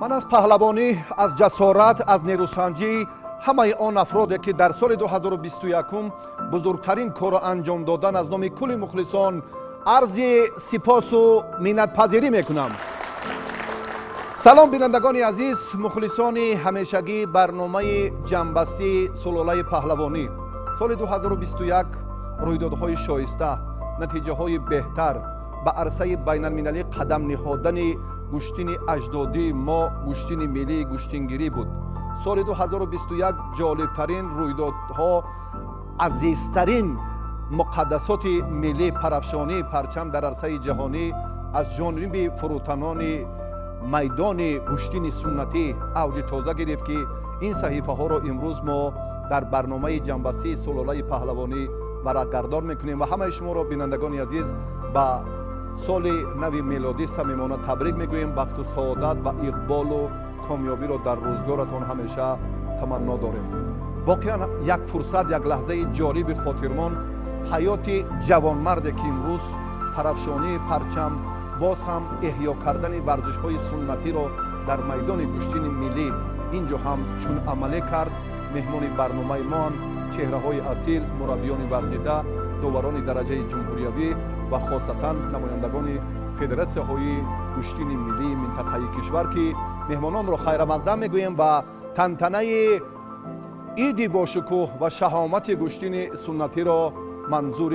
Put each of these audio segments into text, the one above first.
من از پهلوانی، از جسارت، از نیروسنجی همه آن افرادی که در سال 2021 بزرگترین کار را انجام دادن از نام کل مخلصان عرض سپاس و منت‌پذیری میکنم. سلام بینندگان عزیز، مخلصان همیشگی برنامه جنبسته سلاله پهلوانی. سال 2021 رویدادهای شایسته، نتیجه های بهتر به عرصه بین المللی قدم نهادن گشتین اجدادی ما، گشتین ملی، گشتینگیری بود. سال 2021 جالبترین رویدادها، عزیزترین مقدسات ملی پرافشانی پرچم در عرصه جهانی از جانب فروتنان میدان گشتین سنتی اوج تازه گرفت که این صحیفه ها را امروز ما در برنامه جنبسته سلاله پهلوانی برگزار میکنیم و همه شما را بینندگان عزیز با سال نو میلادی صمیمانه تبریک میگوییم. بخت و سعادت و اقبال و کامیابی را در روزگارتان همیشه تمنا داریم. واقعا یک فرصت، یک لحظه جالب خاطرمان، حیات جوانمردی که امروز پرافشانی پرچم باز هم احیا کردن ورزش های سنتی را در میدان گشتین ملی اینجا هم چون عملی کرد. مهمان برنامه ما چهره های اصیل، مربیان ورزیده، داوران درجه جمهوریوی و خاصتا نمایندگان فدراسیون های گشتین ملی منطقه کشور که مهمانان را خیر مقدم میگوییم و تنتنه عید باشکوه و شهامت گشتین سنتی را منظور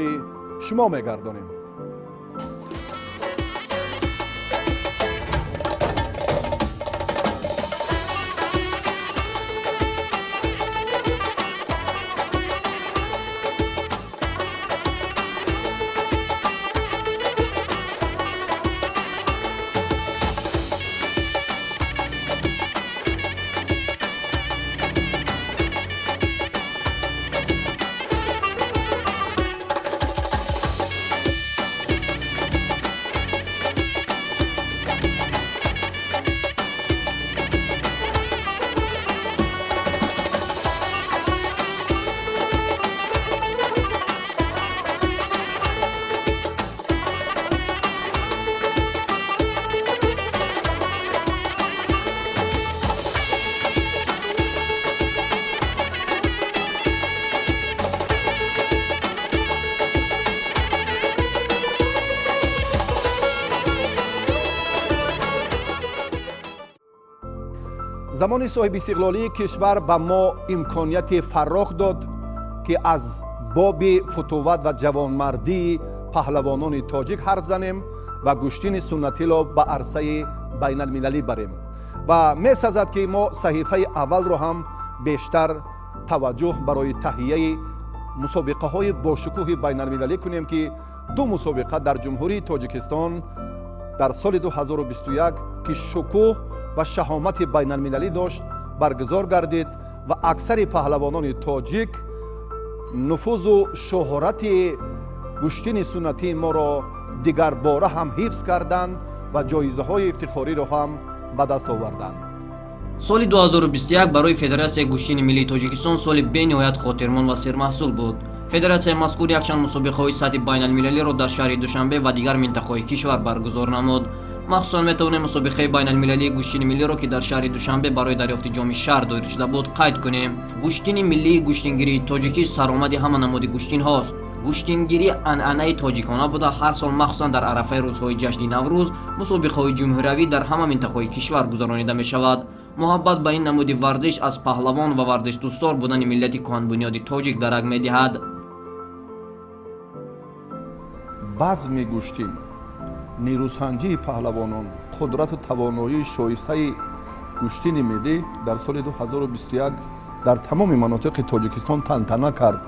شما میگردانیم. زمان صاحب استقلالی کشور به ما امکانیت فراخ داد که از باب فتوت و جوانمردی پهلوانان تاجیک حرف زنیم و گشتین سنتی را به عرصه بین المللی بریم و می سازد که ما صحیفه اول را هم بیشتر توجه برای تهیه مسابقه های باشکوه بین المللی کنیم که دو مسابقه در جمهوری تاجیکستان در سال 2021 که شکوه و شهامت بین المللی داشت برگزار گردید و اکثر پهلوانان تاجیک نفوذ و شهرت گشتین سنتی ما را دیگر باره هم حفظ کردند و جایزه های افتخاری را هم به دست آوردند. سال 2021 برای فدراسیون گشتین ملی تاجیکستان سال به نهایت خاطرمند و سرمحصول بود. فدراسیون مذکور یکشنبه مسابقه های سطح بین المللی را در شهر دوشنبه و دیگر مناطق کشور برگزار نمود. مخصوصاً میتوانیم مسابقه بین المللی گشتین ملی را که در شهر دوشنبه برای دریافت جام شهر دایر شده بود قید کنیم. گشتین ملی گشتینگیری تاجیکی سرآمد همه نماد گشتین هاست. گشتینگیری عنعنه تاجیکانه بوده. هر سال مخصوصاً در عرفه روزهای جشن نوروز مسابقه های جمهوریوی در همه منطقه کشور گذرانیده می شود. محبت به این نماد ورزش از پهلوان و ورزش دوستدار بودن ملت کهن بنیاد تاجیک درک می دهد. بزم گشتین، نیروسنجی پهلوانان، قدرت و توانایی شایسته گشتین ملی در سال 2021 در تمام مناطق تاجیکستان تنتنه کرد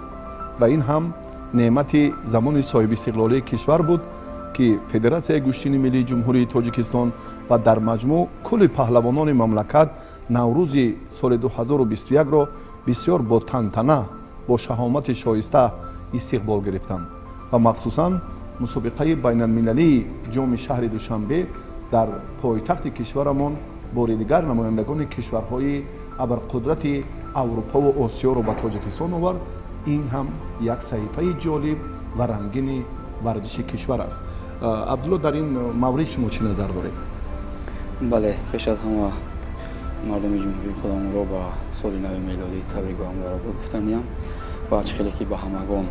و این هم نعمت زمان صاحب استقلالی کشور بود که فدراسیون گشتین ملی جمهوری تاجیکستان و در مجموع کل پهلوانان مملکت نوروز سال 2021 را بسیار با تنتنه، با شهامت شایسته استقبال گرفتند و مخصوصاً مسابقه بین المللی جام شهر دوشنبه در پایتخت کشورمان بار دیگر نمایندگان کشورهای ابرقدرت اروپا و آسیا را به تاجیکستان آورد. این هم یک صحیفه جالب و رنگین ورزش کشور است. عبدالله، در این مورد شما چه نظر دارید؟ بله، پیش از همه мардуми ҷумҳурии худамонро ба соли нави милодӣ табрик ба муборакбод гуфтаниям. Баъд хеле ки ба ҳамагон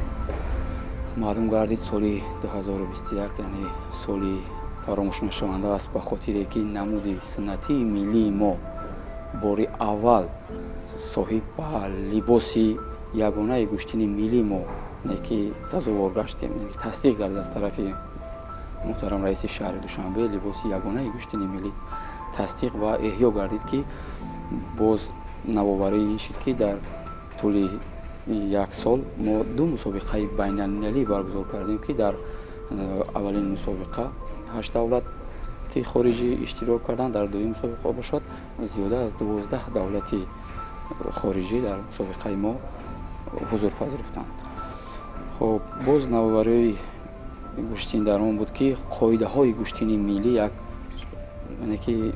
маълум гардид, соли 2021 яъне соли фаромӯшнашаванда аст, ба хотире ки намуди суннатии миллии мо бори аввал соҳиб ба либоси ягонаи гӯштини миллии мо ки сазовор гаштем, тасдиқ гардид аз тарафи муҳтарам раиси шаҳри Душанбе, либоси ягонаи гӯштини миллӣ тасдиқ ва эҳё гардид ки боз навоварӣ шид ки дар тӯли як сол мо ду мусобиқаи байналмилалӣ баргузор кардем ки дар аввалин мусобиқа 8 давлати хориҷӣ иштирок карданд, дар дуюм мусобиқа бошад зиёда аз 12 давлати хориҷӣ дар мусобиқаи мо ҳузур пазируфтанд. хоб боз навоварии гӯштин дар он буд ки қоидаҳои гӯштини миллӣ як яъне ки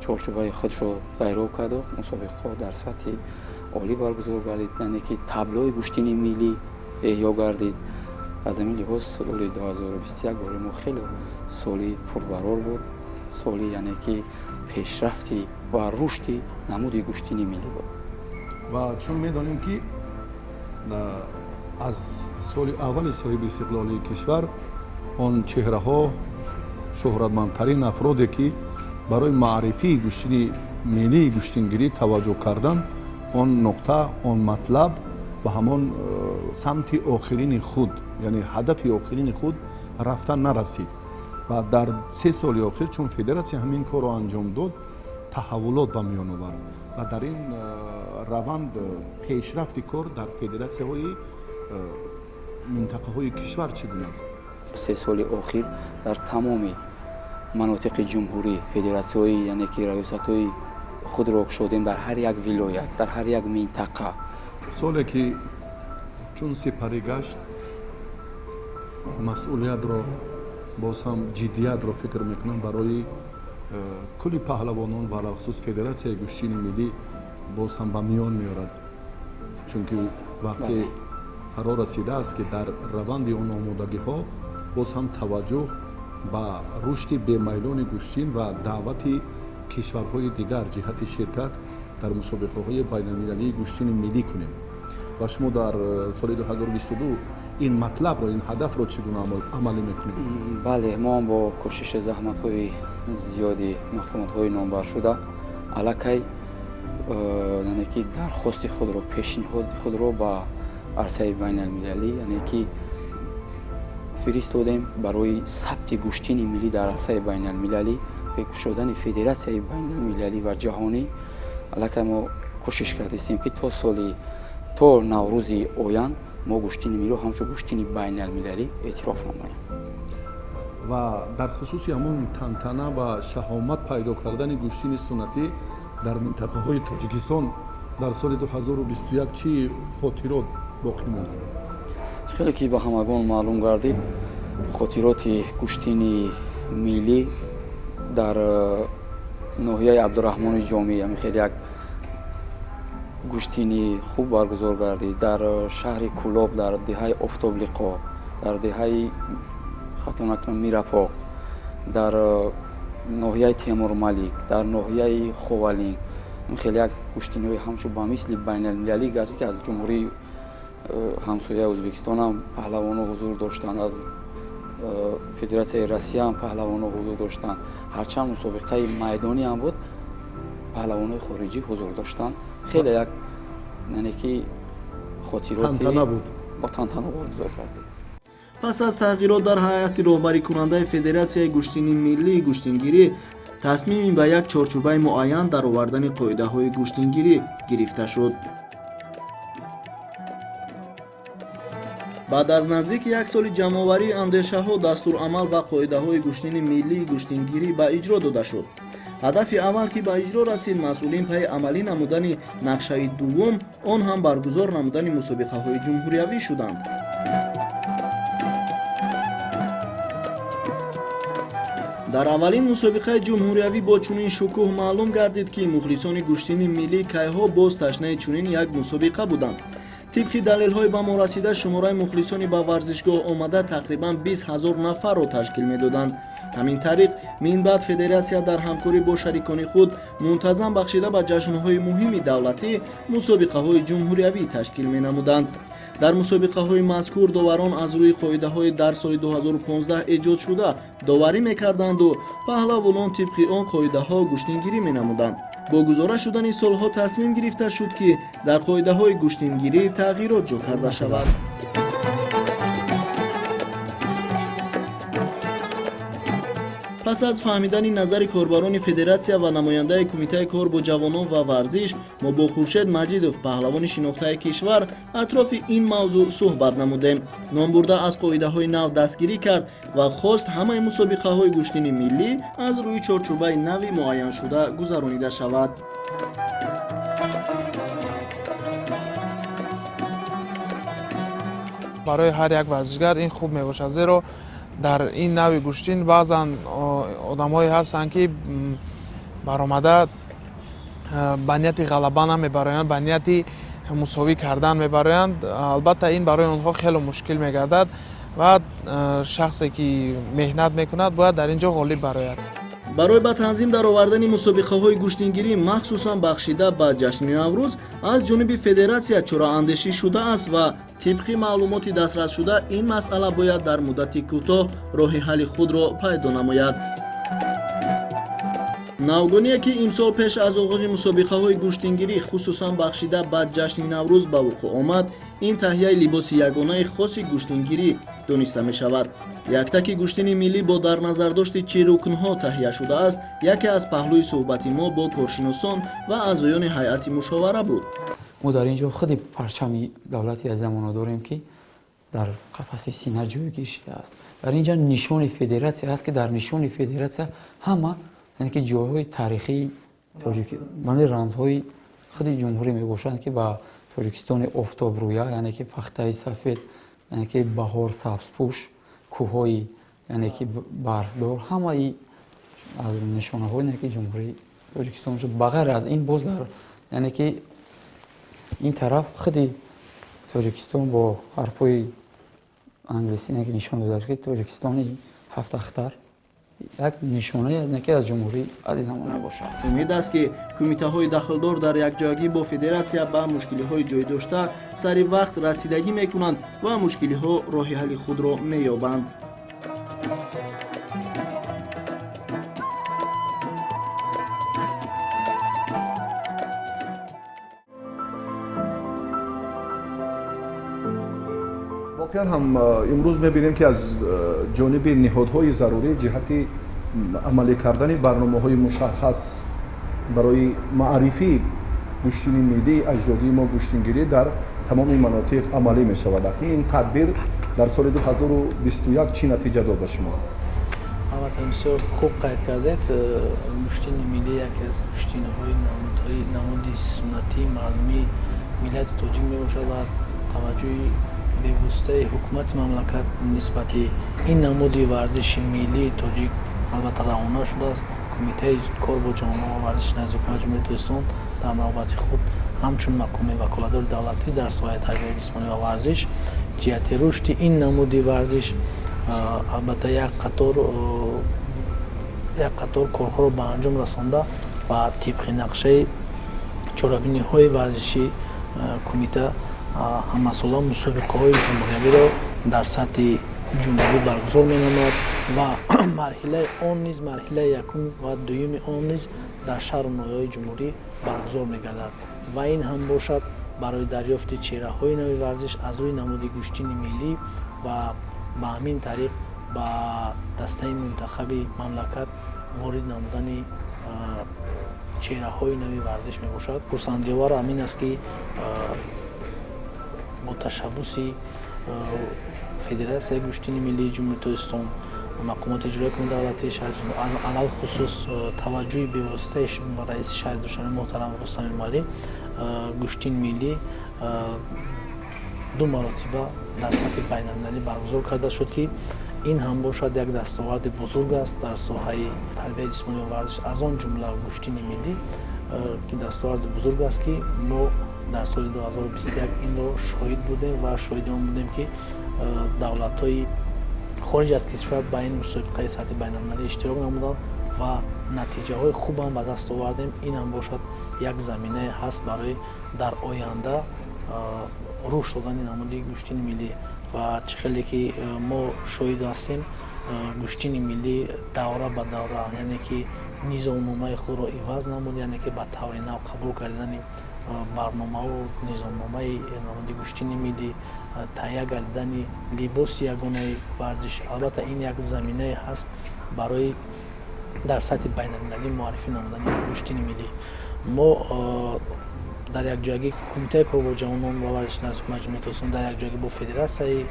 чорчӯбаи худшро пайров карду, мусобиқаҳо дар сатҳи олӣ баргузор гардид, яъне ки таблои гӯштини миллӣ эҳё гардид. аз ҳамин лиҳоз соли 2021 бори мо хеле соли пурбарор буд, соли яъне ки пешрафти ва рушди намуди гӯштини миллӣ буд. ва чун медонем ки аз соли аввали соҳиби истиқлолии кишвар он чеҳраҳо шӯҳратмандтарин афроде ки барои маърифии гӯштини миллии гӯштингирӣ таваҷҷӯҳ карданд, он нуқта, он матлаб ба ҳамон самти охирини худ, яъне ҳадафи охирини худ рафта нарасид. ва дар 3 соли охир чун федератсия ҳамин корро анҷом дод, таҳаввулот ба миён овард ва дар ин раванд пешрафти кор дар федератсияҳои минтақаҳои кишвар чӣ гуна аст? 3 соли охир дар тамоми манотиқи ҷумҳурӣ федератсияҳои яъне ки раёсатҳои худро кушодем дар ҳар як вилоят, дар ҳар як минтақа. соле ки чун сипарӣ гашт, масъулиятро боз ҳам ҷиддиятро фикр мекунам барои кулли паҳлавонон ва алахусус федератсияи гӯштини миллӣ боз ҳам ба миён меорад. Чунки вақте фаро расидааст ки дар раванди он омодагиҳо боз ҳам таваҷҷӯҳ ба рушди бемайлони гӯштин ва даъвати кишварҳои дигар ҷиҳати ширкат дар мусобиқаҳои байналмилалии гӯштини миллӣ кунем. ва шумо дар соли 2022 ин матлабро, ин ҳадафро чӣ гуна амалӣ мекунем? бале, мо ҳам бо кӯшиши заҳматҳои зиёди маҳкуматҳои номбаршуда аллакай яъне ки дархости худро, пешниҳоди худро ба арсаи байналмилалӣ яъне ки фиристодем барои сабти гӯштини миллӣ дар арсаи байналмилалӣ, кушодани федератсияи байналмилалӣ ва ҷаҳонӣ. аллакай мо кӯшиш кардастем ки то наврӯзи оянд мо гӯштини миллиро ҳамчун гӯштини байналмилалӣ эътироф намоем. ва дар хусуси ҳамон тантана ва шаҳомат пайдо кардани гӯштини суннатӣ дар минтақаҳои Тоҷикистон дар соли 2021 чӣ хотирот боқӣ монд? хеле ки ба ҳамагон маълум гардид, хотироти гӯштини миллӣ дар ноҳияи Абдураҳмони Ҷомӣ хеле як гӯштини хуб баргузор гардид. Дар шаҳри Кӯлоб, дар деҳаи Офтоблиқо, дар деҳаи хатонакунам Мирапоқ, дар ноҳияи Темурмалик, дар ноҳияи Ховалин хеле як гӯштиниҳои ҳамчун ба мисли байналмилалӣ гардид ки аз ҷумҳурии ҳамсояи Ӯзбекистон ҳам паҳлавоно ҳузур доштанд, аз федератсияи Россия ҳам паҳлавоно ҳузур доштанд. ҳарчанд мусобиқаи майдонӣ ҳам буд, паҳлавонои хориҷӣ ҳузур доштанд. хеле як яъне ки хотироти ба тантана баргузор кардем. пас аз тағйирот дар ҳайати роҳбарӣ кунандаи федератсияи гӯштини миллии гӯштингирӣ тасмими ба як чорчӯбаи муайян дар овардани қоидаҳои гӯштингирӣ гирифта шуд. баъд аз наздики як соли ҷамъоварии андешаҳо, дастурамал ва қоидаҳои гӯштини миллии гӯштингирӣ ба иҷро дода шуд. ҳадафи аввал ки ба иҷро расид, масъулин пайи амалӣ намудани нақшаи дуввум, он ҳам баргузор намудани мусобиқаҳои ҷумҳуриявӣ шуданд. дар аввалин мусобиқаи ҷумҳуриявӣ бо чунин шукӯҳ маълум гардид ки мухлисони гӯштини миллӣ кайҳо боз ташнаи чунин як мусобиқа буданд. طبق далелҳои ба мо расида шумораи мухлисони ба варзишгоҳ омада тақрибан 20 000 нафарро ташкил медоданд. ҳамин тариқ минбаъд федератсия дар ҳамкорӣ бо шарикони худ мунтазам бахшида ба ҷашнҳои муҳими давлатӣ мусобиқаҳои ҷумҳуриявӣ ташкил менамуданд. дар мусобиқаҳои мазкур доварон аз рӯи қоидаҳои дар соли 2015 эҷод шуда доварӣ мекарданду паҳлавонон тибқи он қоидаҳо гӯштингирӣ менамуданд. бо гузора шудани солҳо тасмим гирифта шуд ки дар қоидаҳои гӯштингирӣ тағйирот ҷо карда шавад. пас аз фаҳмидани назари корбарони федератсия ва намояндаи кумитаи кор бо ҷавонон ва варзиш, мо бо Хуршед Маҷидов, паҳлавони шинохтаи кишвар, атрофи ин мавзӯъ суҳбат намудем. ном бурда аз қоидаҳои нав дастгирӣ кард ва хост ҳамаи мусобиқаҳои гӯштини миллӣ аз рӯи чорчӯбаи нави муайяншуда гузаронида шавад. барои ҳар як варзишгар ин хуб мебошад, зеро дар ин нави гӯштин баъзан одамҳое ҳастанд ки баромада ба нияти ғалаба намебароянд, ба нияти мусовӣ кардан мебароянд. албатта ин барои онҳо хеле мушкил мегардад ва шахсе ки меҳнат мекунад бояд дар ин ҷо ғолиб барояд. барои ба танзим даровардани мусобиқаҳои гӯштингирӣ махсусан бахшида ба ҷашни наврӯз аз ҷониби федератсия чораандешӣ шудааст ва тибқи маълумоти дастрасшуда ин масъала бояд дар муддати кӯтоҳ роҳи ҳалли худро пайдо намояд. навгоние ки имсол пеш аз оғози мусобиқаҳои гӯштингирӣ хусусан бахшида ба ҷашни наврӯз ба вуқӯъ омад, ин таҳияи либоси ягонаи хоси гӯштингирӣ дониста мешавад. яктаки гӯштини миллӣ бо дар назардошти чӣ рукнҳо таҳия шудааст, яке аз паҳлӯи суҳбати мо бо коршиносон ва аъзоёни ҳайати мушовара буд. мо дар ин ҷо худи парчами давлати аз замона дорем ки дар қафаси сина ҷойгир шудааст. дар ин ҷо нишони федератсия аст ки дар нишони федератсия ҳама яъне ки ҷойҳои тарихии мани рамзҳои худи ҷумҳурӣ мебошанд ки ба Тоҷикистони офтобрӯя, яъне ки пахтаи сафед, яъне ки баҳор сабзпӯш, кӯҳҳои яъне ки барфдор, ҳамаи аз нишонаҳои яъне ки ҷумҳурии Тоҷикистон шуд. ба ғайр аз ин боз дар яъне ки ин тараф худи Тоҷикистон бо ҳарфҳои англисӣ яъне ки нишон дода шуд ки Тоҷикистони ҳафт ахтар як нишонаи яке аз ҷумҳурии аз ин замона бошад. умед аст ки кумитаҳои дахлдор дар якҷоягӣ бо федератсия ба мушкилиҳои ҷойдошта сари вақт расидагӣ мекунанд ва мушкилиҳо роҳи ҳалли худро меёбанд. واقعا هم امروز می‌بینیم که از جانب نهادهای ضروری جهت عملی کردن برنامه‌های مشخص برای معرفی گوشتین ملی اجدادی ما گوشتینگیری در تمام مناطق عملی می‌شود. این تدبیر در سال 2021 چی نتیجه داد به شما؟ البته بسیار خوب قید کردید. گوشتین ملی یکی از گوشتین‌های نمادی سنتی مردمی ملت تاجیک میباشد و توجه به‌وسیله حکومت مملکت نسبتی این نمودی ورزش ملی تاجیک البته روانه شده است. کمیته کار با جوانان و ورزش نزد حکومت جمهوری تاجیکستان در نوبت خود همچون مقام وکالتدار دولتی در ساحه تربیت جسمانی و ورزش جهت رشد این نمودی ورزش البته یک قطار کارها را به انجام رسانده و طبق نقشه چارابینی‌های ورزشی کمیته همسالان مسابقه‌های جمهوریوی را در سطح جمهوری برگزار می‌نماید و مرحله آن نیز مرحله یکم و دوم آن نیز در شهر و ناحیه‌های جمهوری برگزار می‌گردد و این هم باشد برای دریافت چهره‌های نوی ورزش از روی نماد گوشتین ملی و به همین طریق با دسته منتخب مملکت وارد نمودن چهره‌های نوی ورزش می‌باشد. پرسندی‌آور همین است که با تشبث فدراسیون گوشتین ملی جمهوری تاجیکستان و مقامات اجرایی کننده دولتی شهر علل خصوص توجه به واسطه رئیس شهر دوشنبه محترم رستم المالی گوشتین ملی دو مرتبه در سطح بین‌المللی برگزار کرده شد که این هم باشد یک دستاورد بزرگ است در ساحه تربیت جسمانی و ورزش از آن جمله گوشتین ملی که دستاورد بزرگ است که ما дар соли 2021 инро шоҳид будем ва шоҳиди он будем ки давлатҳои хориҷ аз кишвар ба ин мусобиқаи сатҳи байналмилалӣ иштирок намуданд ва натиҷаҳои хубам ба даст овардем. ин ҳам бошад як заминае ҳаст барои дар оянда рушд додани намуди гӯштини миллӣ ва чӣ хеле ки мо шоҳид ҳастем гӯштини миллӣ давра ба давра яъне ки низомномаи худро иваз намуд, яъне ки ба таври нав қабул кардани барномаву низомномаи намуди гӯштини миллӣ, таҳия гардидани либоси ягонаи варзиш. Албатта ин як заминае ҳаст барои дар сатҳи байналмилалӣ муаррифӣ намудани гӯштини миллӣ. мо дар якҷоягӣ кумитаи кор бо ҷавонон ва варзиши насби маҷмӯи тоҳсилон дар якҷоягӣ бо федератсияи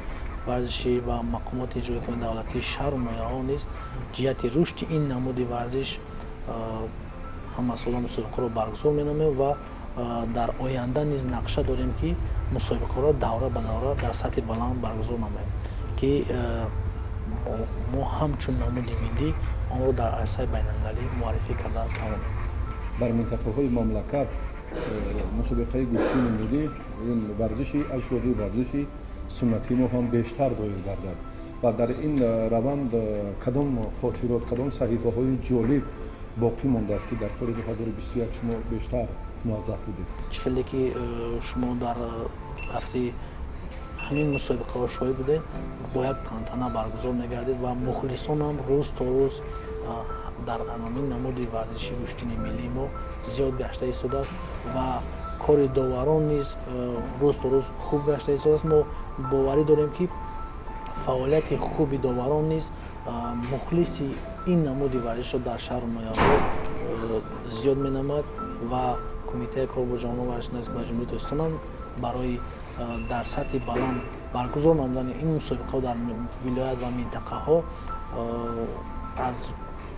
варзишӣ ва мақомоти иҷроикунии давлатии шаҳру ноҳияҳо низ ҷиҳати рушди ин намуди варзиш ҳамасола мусобиқаро баргузор менамем ва дар оянда низ нақша дорем ки мусобиқаро давра ба давра дар сатҳи баланд баргузор намоем ки мо ҳамчун намуди миллӣ онро дар арсаи байналмилалӣ муаррифӣ карда тавонем. дар минтақаҳои мамлакат мусобиқаи гӯштини миллӣ ин варзиши ашёрӣ варзиши суннатӣ мо ҳам бештар доир гардад ва дар ин раванд кадом хотирот кадом саҳифаҳои ҷолиб боқӣ мондааст ки дар соли 2021 шумо бештар муаззаф будед? чӣ хеле ки шумо дар рафти ҳамин мусобиқаҳо шоҳид будед, бо як тантана баргузор мегардид ва мухлисонам рӯз то рӯз дар аномин намуди варзиши гӯштини миллии мо зиёд гашта истодааст ва кори доварон низ рӯз то рӯз хуб гашта истодааст. мо боварӣ дорем ки фаъолияти хуби доварон низ мухлиси ин намуди варзишро дар шаҳру ноҳияҳо зиёд менамояд ва кумитаи кор бо ҷавонон варзиши насби маҷмӯи тоҳсилон барои дар сатҳи баланд баргузор намудани ин мусобиқаҳо дар вилоят ва минтақаҳо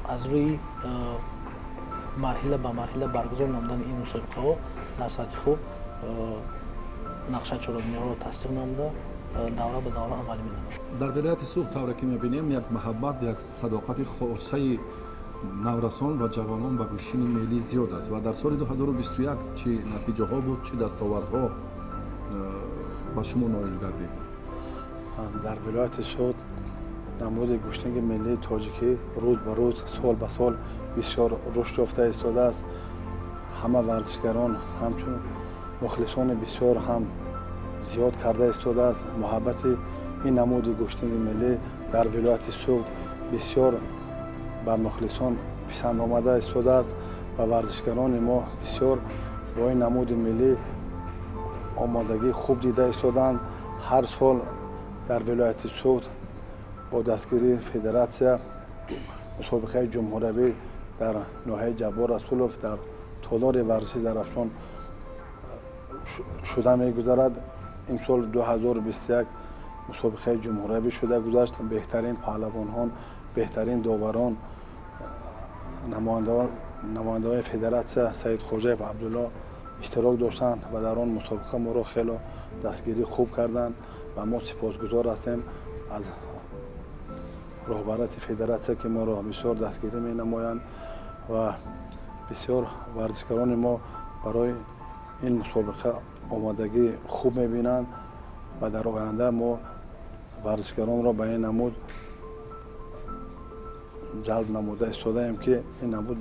аз рӯи марҳила ба марҳила баргузор намудани ин мусобиқаҳо дар сатҳи хуб нақша чорабиниҳоро тасдиқ намуда давра ба давра амалӣ менамояд. дар вилояти суғ тавре ки мебинем як маҳаббат як садоқати хосаи наврасон ва ҷавонон ба гӯштини миллӣ зиёд аст ва дар соли 2021 чӣ натиҷаҳо буд, чӣ дастовардҳо ба шумо ноил гардид? дар вилояти суғд намуди гӯштини миллии тоҷикӣ рӯз ба рӯз сол ба сол бисёр рушд ёфта истодааст. ҳама варзишгарон ҳамчун мухлисони бисёр ҳам зиёд карда истодааст. муҳаббати ин намуди гӯштини миллӣ дар вилояти суғд бисёр ба мухлисон писанд омада истодааст ва варзишгарони мо бисёр бо ин намуди миллӣ омодагӣ хуб дида истоданд. ҳар сол дар вилояти суғд бо дастгирии федератсия мусобиқаи ҷумҳуравӣ дар ноҳияи ҷаббор расулов дар толори варзиши зарафшон шуда мегузарад. имсол 2021 мусобиқаи ҷумҳуравӣ шуда гузашт. беҳтарин паҳлавонҳон, беҳтарин доварон, намояндаҳои федератсия Саидхоҷаев ва Абдулло иштирок доштанд ва дар он мусобиқа моро хело дастгирӣ хуб карданд ва мо сипосгузор ҳастем аз роҳбарияти федератсия ки моро бисёр дастгирӣ менамоянд ва бисёр варзишгарони мо барои ин мусобиқа омодагӣ хуб мебинанд ва дар оянда мо варзишгаронро ба ин намуд ҷалб намуда истодаем ки ин намуд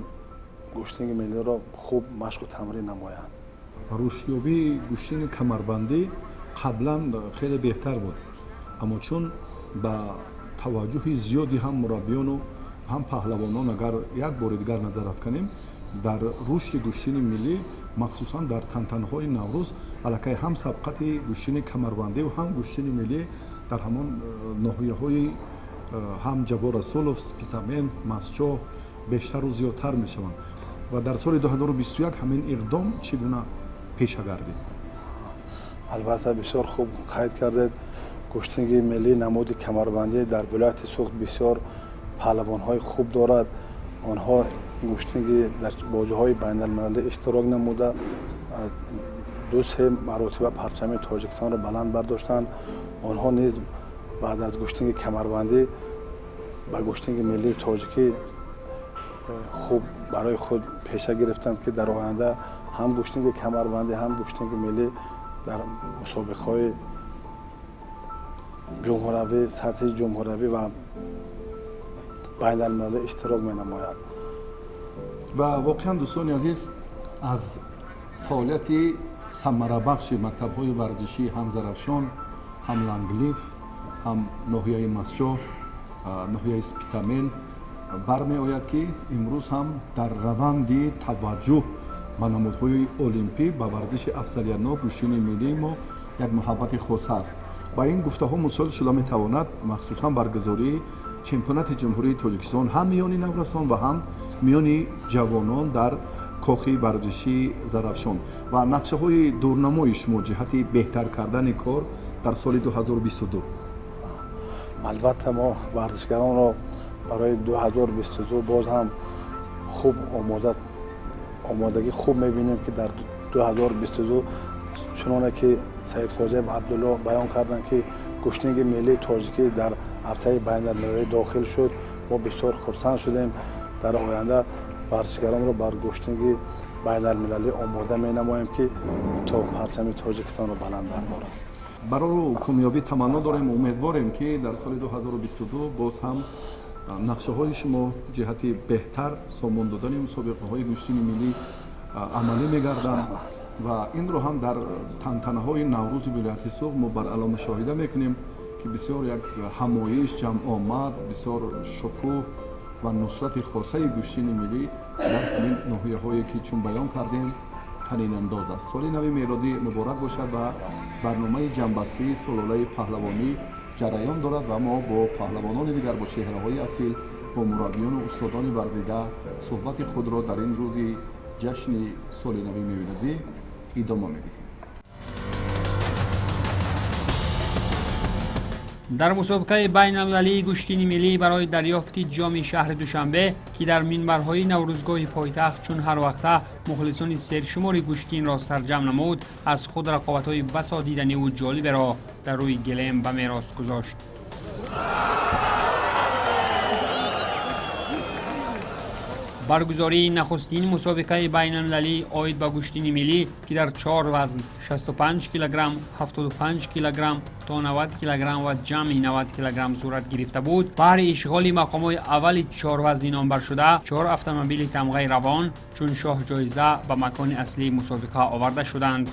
гӯштини миллиро хуб машқу тамрин намоянд. рушдёбии гӯштини камарбандӣ қаблан хеле беҳтар буд, аммо чун ба таваҷҷӯҳи зиёди ҳам мураббиёну ҳам паҳлавонон агар як бори дигар назар афканем дар рушди гӯштини миллӣ махсусан дар тантанаҳои наврӯз аллакай ҳам сабқати гӯштини камарбандиву ҳам гӯштини миллӣ дар ҳамон ноҳияҳои ҳам ҷаббор расулов, спитамент, масчоҳ бештару зиёдтар мешаванд ва дар соли 2021 ҳамин иқдом чӣ гуна пеша гардид? албатта бисёр хуб қайд кардед. гӯштини миллӣ намуди камарбандӣ дар вилояти суғд бисёр паҳлавонҳои хуб дорад. онҳо гӯштини дар боҷаҳои байналмилалӣ иштирок намуда 2-3 маротиба парчами тоҷикистонро баланд бардоштанд. онҳо низ баъд аз гӯштини камарбандӣ ба гӯштини миллии тоҷикӣ خوب برای خود پیشه گرفتند که در آینده هم گشتنگ کمربندی هم گشتنگ ملی در مسابقه‌های جمهوری سطح جمهوری و بین المللی اشتراک می‌نمایند. و واقعا دوستان عزیز از فعالیت ثمره‌بخش مکتب‌های ورزشی هم زرافشان، هم لنگلیف، هم ناحیه مسجد، ناحیه اسپیتامن برمی‌آید که امروز هم در روند توجه به نمودهای المپی به ورزش افضلیت‌نام گوشین ملی ما یک محبت خاص است. با این گفته‌ها مثال شده می‌تواند مخصوصاً برگزاری چمپیونات جمهوری تاجیکستان هم میان نورسان و هم میان جوانان در کاخ ورزشی زرافشان و نقشه‌های دورنمای شما جهت بهتر کردن کار در سال 2022. البته ما ورزشکاران را برای 2022 باز هم خوب آمادگی خوب می‌بینیم که در 2022 چنانه که سید خواجه عبدالله بیان کردند که گشتنگ ملی تاجیکی در عرصه بین‌المللی داخل شد. ما بسیار خرسند شدیم. در آینده ورزشکاران را بر گشتنگ بین‌المللی آماده می‌نماییم که تا پرچم تاجیکستان را بلند بردارند. برای کامیابی تمنا داریم، امیدواریم که در سال 2022 باز هم نقشه‌های شما جهت بهتر سامان دادن مسابقه‌های گشتین ملی عملی می‌گردند و این رو هم در تنتنه‌های نوروز ولایت سوق ما بر علامه مشاهده می‌کنیم که بسیار یک همایش جمع آمد، بسیار شکوه و نصرت خاصه گشتین ملی در این ناحیه‌هایی که چون بیان کردیم همین انداز است. سال نو میلادی مبارک باشد و برنامه جنبستی سلاله پهلوانی جریان دارد و ما با پهلوانان دیگر با چهره‌های اصیل با مربیان و استادان ورزیده صحبت خود را در این روز جشن سال نو میلادی ادامه میدیم. در مسابقه بین المللی گشتین ملی برای دریافت جام شهر دوشنبه که در منبرهای نوروزگاه پایتخت چون هر وقته مخلصان سرشمار گشتین را سرجم نمود، از خود رقابت‌های بسا دیدنی و جالب را در روی گلیم به میراث گذاشت. برگزاری نخستین مسابقه بین المللی عاید به گشتین ملی که در 4 وزن 65 کیلوگرم، 75 کیلوگرم تا 90 کیلوگرم و جمع 90 کیلوگرم صورت گرفته بود، بهر اشغال مقام‌های اول 4 وزنی نامبر شده 4 اتومبیل تمغه روان چون شاه جایزه به مکان اصلی مسابقه آورده شدند.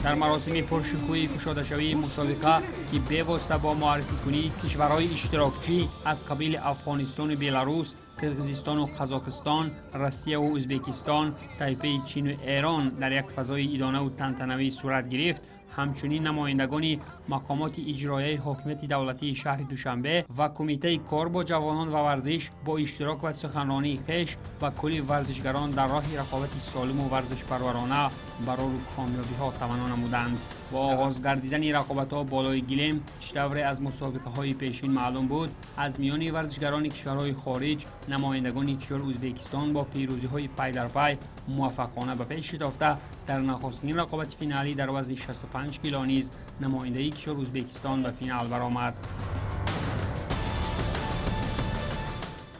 در مراسم پرشکوه گشاده شوی مسابقه که بواسطه با معرفی کنی کشورهای اشتراکچی از قبیل افغانستان و بلاروس، قرقیزستان و قزاقستان، روسیه و ازبکستان، تایپه چین و ایران در یک فضای ادانه و تنتنوی صورت گرفت. همچنین نمایندگان مقامات اجرایی حاکمیت دولتی شهر دوشنبه و کمیته کار با جوانان و ورزش با اشتراک و سخنرانی خویش و کل ورزشگران در راه رقابت سالم و ورزش پرورانه برای کامیابی ها تمنا نمودند. با آغاز گردیدن رقابت‌ها بالای گلیم چطور از مسابقه های پیشین معلوم بود، از میان ورزشگران کشورهای خارج نمایندگان کشور ازبکستان با پیروزی های پی در پی موفقانه به پیش رفته در نخستین رقابت فینالی در وزن 65 کیلو نیز نمایندگی کشور ازبکستان به فینال برآمد.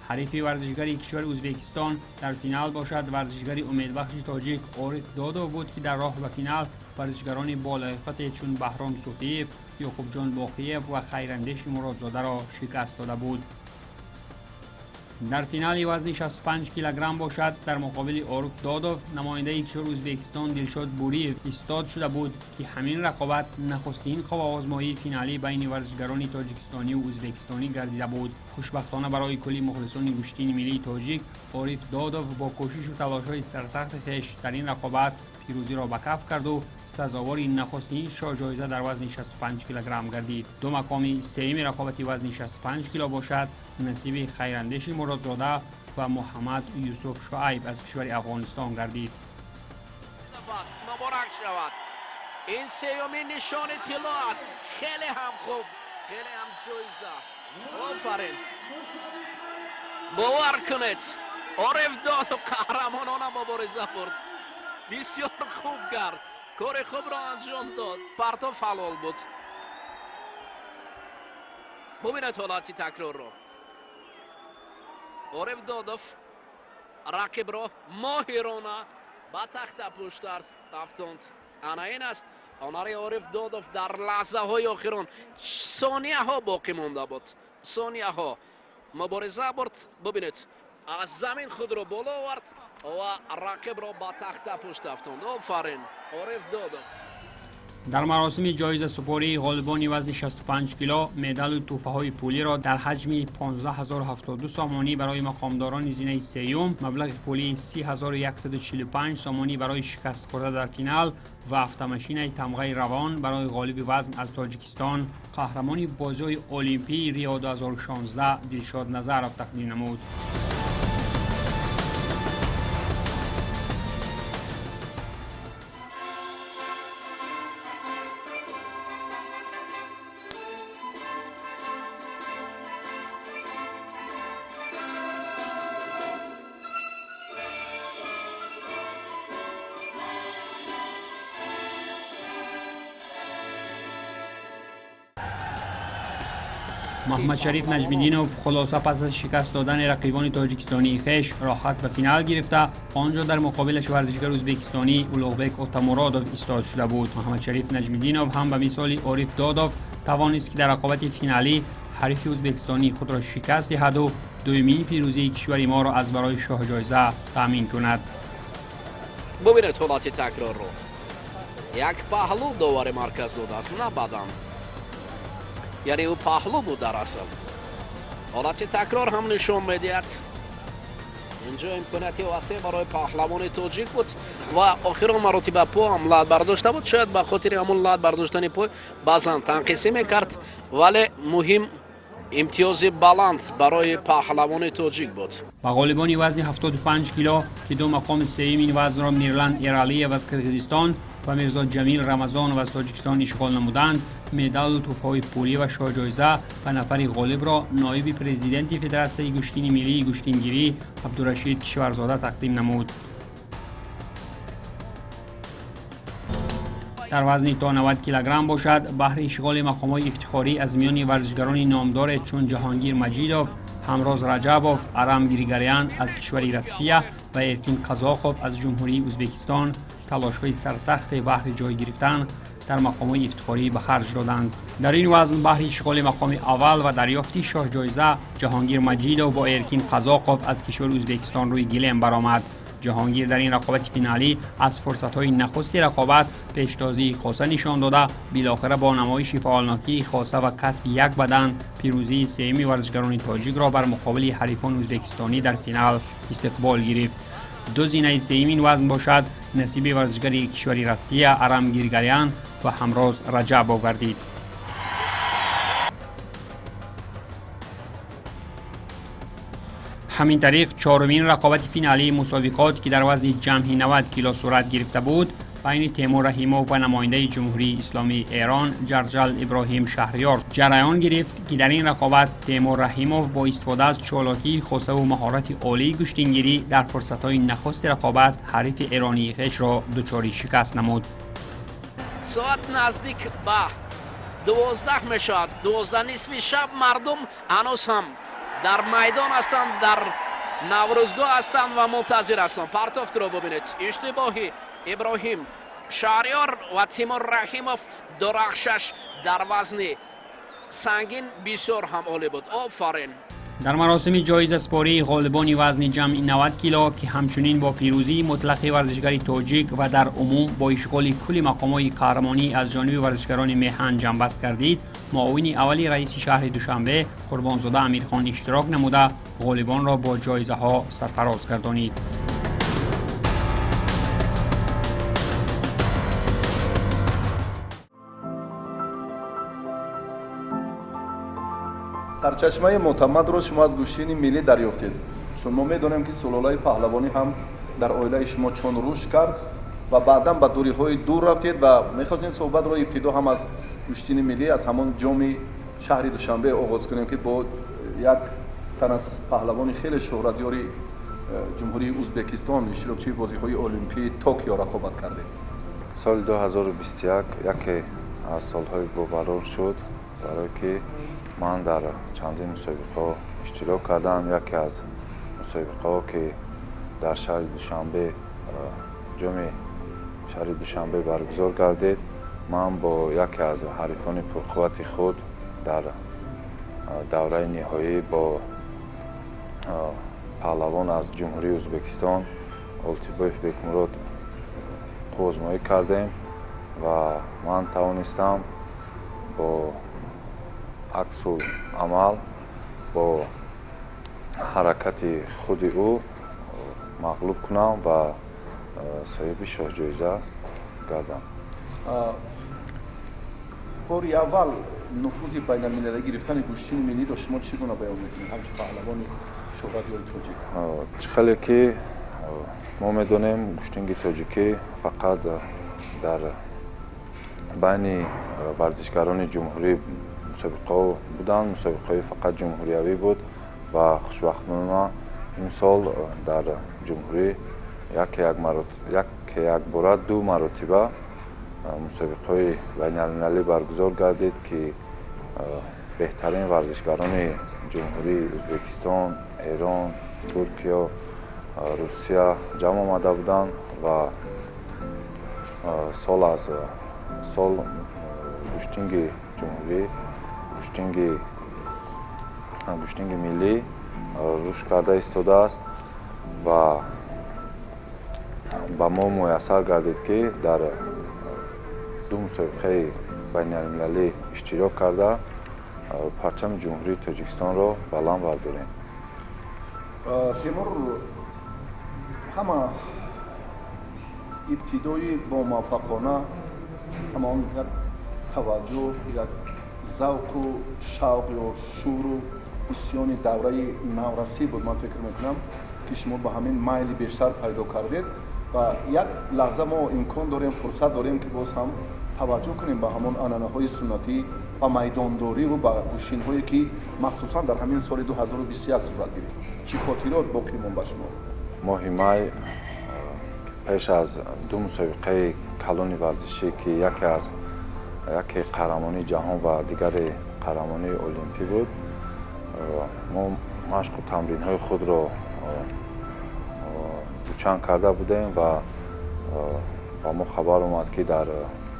حریف ورزشگری کشور ازبکستان در فینال باشد ورزشگری امیدبخش تاجیک عارف دادوف بود که در راه به فینال ورزشگران بالیاقت چون بهرام صوفیف، یعقوب جان باقیف و خیراندیش مرادزاده را شکست داده بود. در فینال وزن 65 کیلوگرم باشد در مقابل عارف دادوف نماینده کشور ازبکستان دلشاد بوریف ایستاد شده بود که همین رقابت نخستین قاب آزمایی فینالی بین ورزشگران تاجیکستانی و ازبکستانی گردیده بود. خوشبختانه برای کلی مخلصان گشتین ملی تاجیک، عارف دادوف با کوشش و تلاش‌های سرسخت خویش در این رقابت پیروزی را به کف کرد و سزاوار نخستین شاه جایزه در وزن 65 کیلوگرم گردید. دو مقام سوم رقابت وزن 65 کیلو باشد نصیب خیراندیش مرادزاده و محمد یوسف شعیب از کشور افغانستان گردید. مبارک شود. این سومین نشان طلا است. خیلی هم خوب، خیلی هم جایزه. آفرین. باور کنید عارف دادوف قهرمانانه مبارزه برد. بسیار خوب کرد، کار خوب را انجام داد، پرتاب حلال بود. ببینید حالت تکرار رو. عارف دادوف رقیب رو ماهرانه با تخت پشت رفتند. انا این است آناری عارف دادوف در لحظه های آخران ثانیه ها باقی مانده بود. ثانیه ها مبارزه برد. ببینید از زمین خود رو بالا آورد و رقیب رو با تخت پشت رفتند. آفرین عارف دادوف. در مراسم جایزه سپاری غالبان وزن 65 کیلو مدال و تحفه های پولی را در حجم 15072 سامانی برای مقامداران زینه سیوم، مبلغ پولی 3145 سامانی برای شکست خورده در فینال و автомاشین تمغه روان برای غالب وزن از تاجیکستان قهرمان بازی المپی ریو 2016 دلشاد نظرов تقدیم نمود. محمد شریف نجمیدینوف خلاصه پس از شکست دادن رقیبان تاجیکستانی خویش راحت به فینال گرفته، آنجا در مقابلش ورزشگر ازبکستانی اولوغبک اوتامورادوف ایستاد شده بود. محمد شریف نجمیدینوف هم به مثال عارف دادوف توانست که در رقابت فینالی حریف ازبکستانی خود را شکست دهد و دومین پیروزی کشور ما را از برای شاه جایزه تامین کند. ببینید حالت تکرار رو. یک پهلو دوباره مرکز داده است، نه بدن. یعنی او پهلو بود در اصل. حالت تکرار هم نشون میدهد اینجا امکانیتی واسه برای پهلوان تاجیک بود و آخر مراتب پا هم لاد برداشته بود. شاید به خاطر همون لاد برداشتن پا بعضا تنقیسی میکرد، ولی مهم امتیاز بلند برای پهلوان تاجیک بود. با غالبان وزن 75 کیلو که دو مقام سوم این وزن را میرلند ایرالیف از کرغیزستان و میرزا جمیل رمضان از تاجیکستان اشغال نمودند، مدال و تحفه‌های پولی و شاه جایزه به نفر غالب را نایب پرزیدنت فدراسیون گشتین ملی گشتینگیری عبدالرشید کشورزاده تقدیم نمود. در وزن تا 90 کیلوگرم باشد، بهر اشغال مقام‌های افتخاری از میان ورزشگران نامدار چون جهانگیر مجیدوف، همراز رجبوف، ارم گریگریان از کشور روسیه و ارکین قزاقوف از جمهوری ازبکستان تلاش‌های سرسخت بهر جای گرفتن در مقام‌های افتخاری به خرج دادند. در این وزن بهر اشغال مقام اول و دریافت شاه جایزه، جهانگیر مجیدوف با ارکین قزاقوف از کشور ازبکستان روی گلم برآمد. جهانگیر در این رقابت فینالی از فرصت‌های نخست رقابت پیشتازی خاصه نشان داده، بالاخره با نمایش فعالناکی خاصه و کسب یک بدن پیروزی سهمی ورزشگران تاجیک را بر مقابل حریفان ازبکستانی در فینال استقبال گرفت. دو زینه سهمی این وزن باشد نصیب ورزشگر کشور روسیه ارم گریگریان و همراز رجبوف گردید. همین طریق چهارمین رقابت فینالی مسابقات که در وزن جمعی 90 کیلو صورت گرفته بود بین تیمور رحیموف و نماینده جمهوری اسلامی ایران جرجل ابراهیم شهریار جریان گرفت که در این رقابت تیمور رحیموف با استفاده از چالاکی خاصه و مهارت عالی گشتینگیری در فرصت‌های نخست رقابت حریف ایرانی خویش را دچار شکست نمود. ساعت نزدیک به 12 میشد. 12 نصف شب مردم هنوز هم در میدان هستند، در نوروزگاه هستند و منتظر هستند. پرتافت رو ببینید. اشتباهی ابراهیم شهریار و تیمور رحیموف درخشش در وزن سنگین بسیار هم عالی بود. آفرین. در مراسم جایزه سپاری غالبان وزن جمعی 90 کیلو که همچنین با پیروزی مطلق ورزشگری تاجیک و در عموم با اشغال کل مقام‌های قهرمانی از جانب ورزشگران میهن جنبست گردید، معاون اول رئیس شهر دوشنبه قربانزاده امیرخان اشتراک نموده غالبان را با جایزه ها سرفراز گردانید. سرچشمه معتمد رو شما از گوشین ملی دریافتید. شما میدونیم که سلالای پهلوانی هم در عائله شما چون رشد کرد و بعدا به دوری‌های دور رفتید و می‌خواستیم صحبت رو ابتدا هم از گوشین ملی از همون جام شهر دوشنبه آغاز کنیم که با یک تن از پهلوان خیلی شهرتیاری جمهوری ازبکستان اشتراکچی بازی‌های المپی توکیو رقابت کرده. سال 2021 یک аз солҳои гузарон шуд, барое ки ман дар чандин мусобиқаҳо иштирок кардам. яке аз мусобиқаҳо ки дар шаҳри душанбе ҷоми шаҳри душанбе баргузор гардид, ман бо яке аз ҳарифони пурқуввати худ дар давраи ниҳоӣ бо паҳлавон аз ҷумҳурии Ӯзбекистон Олтибоев Бекмурод озмоӣ кардем ва ман тавонистам бо аксу амал бо ҳаракати худи ӯ мағлуб кунам ва соҳиби шоҳҷоиза гардам. бори аввал нуфузи байналмилалӣ гирифтани гӯштини миллиро шумо чӣ гуна баён мекунед ҳамчун паҳлавони шоҳрадиёи тоҷик? чӣ хеле ки мо медонем гӯштинги тоҷикӣ фақат дар байни варзишгарони ҷумҳурӣ мусобиқаҳо буданд, мусобиқаҳои фақат ҷумҳуриявӣ буд ва хушбахтона имсол дар ҷумҳурӣ якбора ду маротиба мусобиқаҳои байналмилалӣ баргузор гардид ки беҳтарин варзишгарони ҷумҳурии Ӯзбекистон, Эрон, Туркия, Русия ҷамъ омада буданд ва сол аз сол гӯштинги ҷумҳурӣ, гӯштинги миллӣ рушд карда истодааст ва ба мо муяссар гардид ки дар ду мусобиқаи байналмилалӣ иштирок карда парчами ҷумҳурии Тоҷикистонро баланд бардорем. тимур ҳама ибтидои бомуваффақона ҳамон як таваҷҷӯҳ, як завқу шавқ ё шӯру исёни давраи наврасӣ буд. ман фикр мекунам ки шумо ба ҳамин майли бештар пайдо кардед ва як лаҳза мо имкон дорем, фурсат дорем ки боз ҳам таваҷҷӯҳ кунем ба ҳамон анъанаҳои суннатӣ ба майдондориву ба гӯштинҳое ки махсусан дар ҳамин соли 2021 сурат гирифт. чӣ хотирот боқӣ монд ба шумо? моҳи май пеш аз ду мусобиқаи калони варзишӣ ки яке қаҳрамонии ҷаҳон ва дигаре қаҳрамонии олимпӣ буд, мо машқу тамринҳои худро дучанд карда будем ва ба мо хабар омад ки дар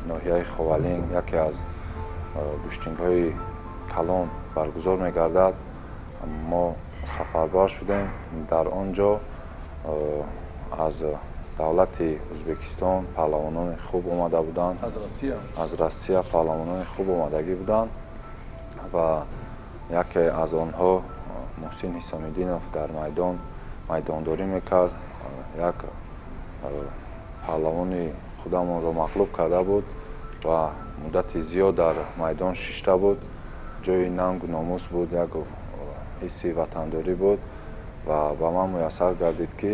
ноҳияи Ховалин яке аз гӯштингҳои калон баргузор мегардад. мо сафарбар шудем. дар он ҷо аз давлати Ӯзбекистон паҳлавонони хуб омада буданд, аз Россия паҳлавонони хуб омадагӣ буданд ва яке аз онҳо Муҳсин Ҳисомиддинов дар майдондорӣ мекард. як паҳлавони худамонро мағлуб карда буд ва муддати зиёд дар майдон шишта буд. ҷои нангу номус буд, як ҳисси ватандорӣ буд ва ба ман муяссар гардид ки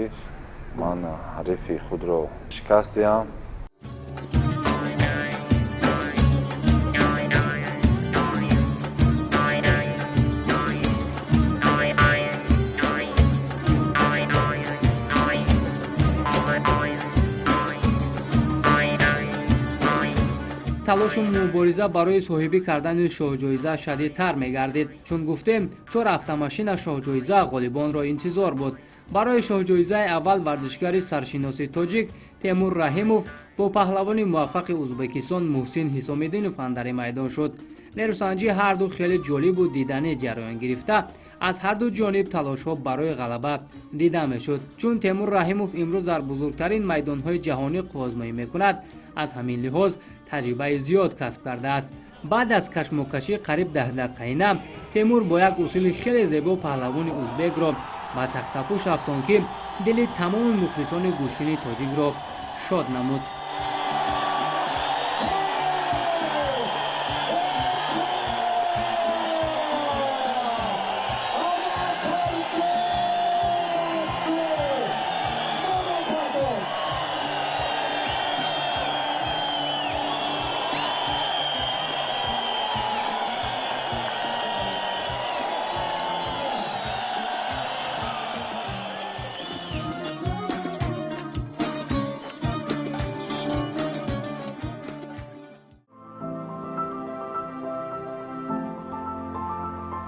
ман ҳарифи худро шикаст диҳам. талошу мубориза барои соҳибӣ кардани шоҳҷоиза шадидтар мегардид. чун гуфтем 4 автомашина шоҳҷоиза ғолибонро интизор буд. барои шоҳҷоизаи аввал варзишгари саршиноси тоҷик Темур Раҳимов бо паҳлавони муваффақи Ӯзбекистон Муҳсин Ҳисомиддинов андари майдон шуд. нерӯсанҷии ҳарду хеле ҷолибу диданӣ ҷараён гирифта, аз ҳарду ҷониб талошҳо барои ғалаба дида мешуд. чун Темур Раҳимов имрӯз дар бузургтарин майдонҳои ҷаҳонӣ қуввозмоӣ мекунад, аз ҳамин лиҳоз таҷрибаи зиёд касб кардааст. баъд аз кашмокашӣ қариб 10 дақиқаина Темур бо як усули хеле зебо паҳлавони ӯзбекро ба тахтапӯш афтон ки дили тамоми мухлисони гӯштини тоҷикро шод намуд.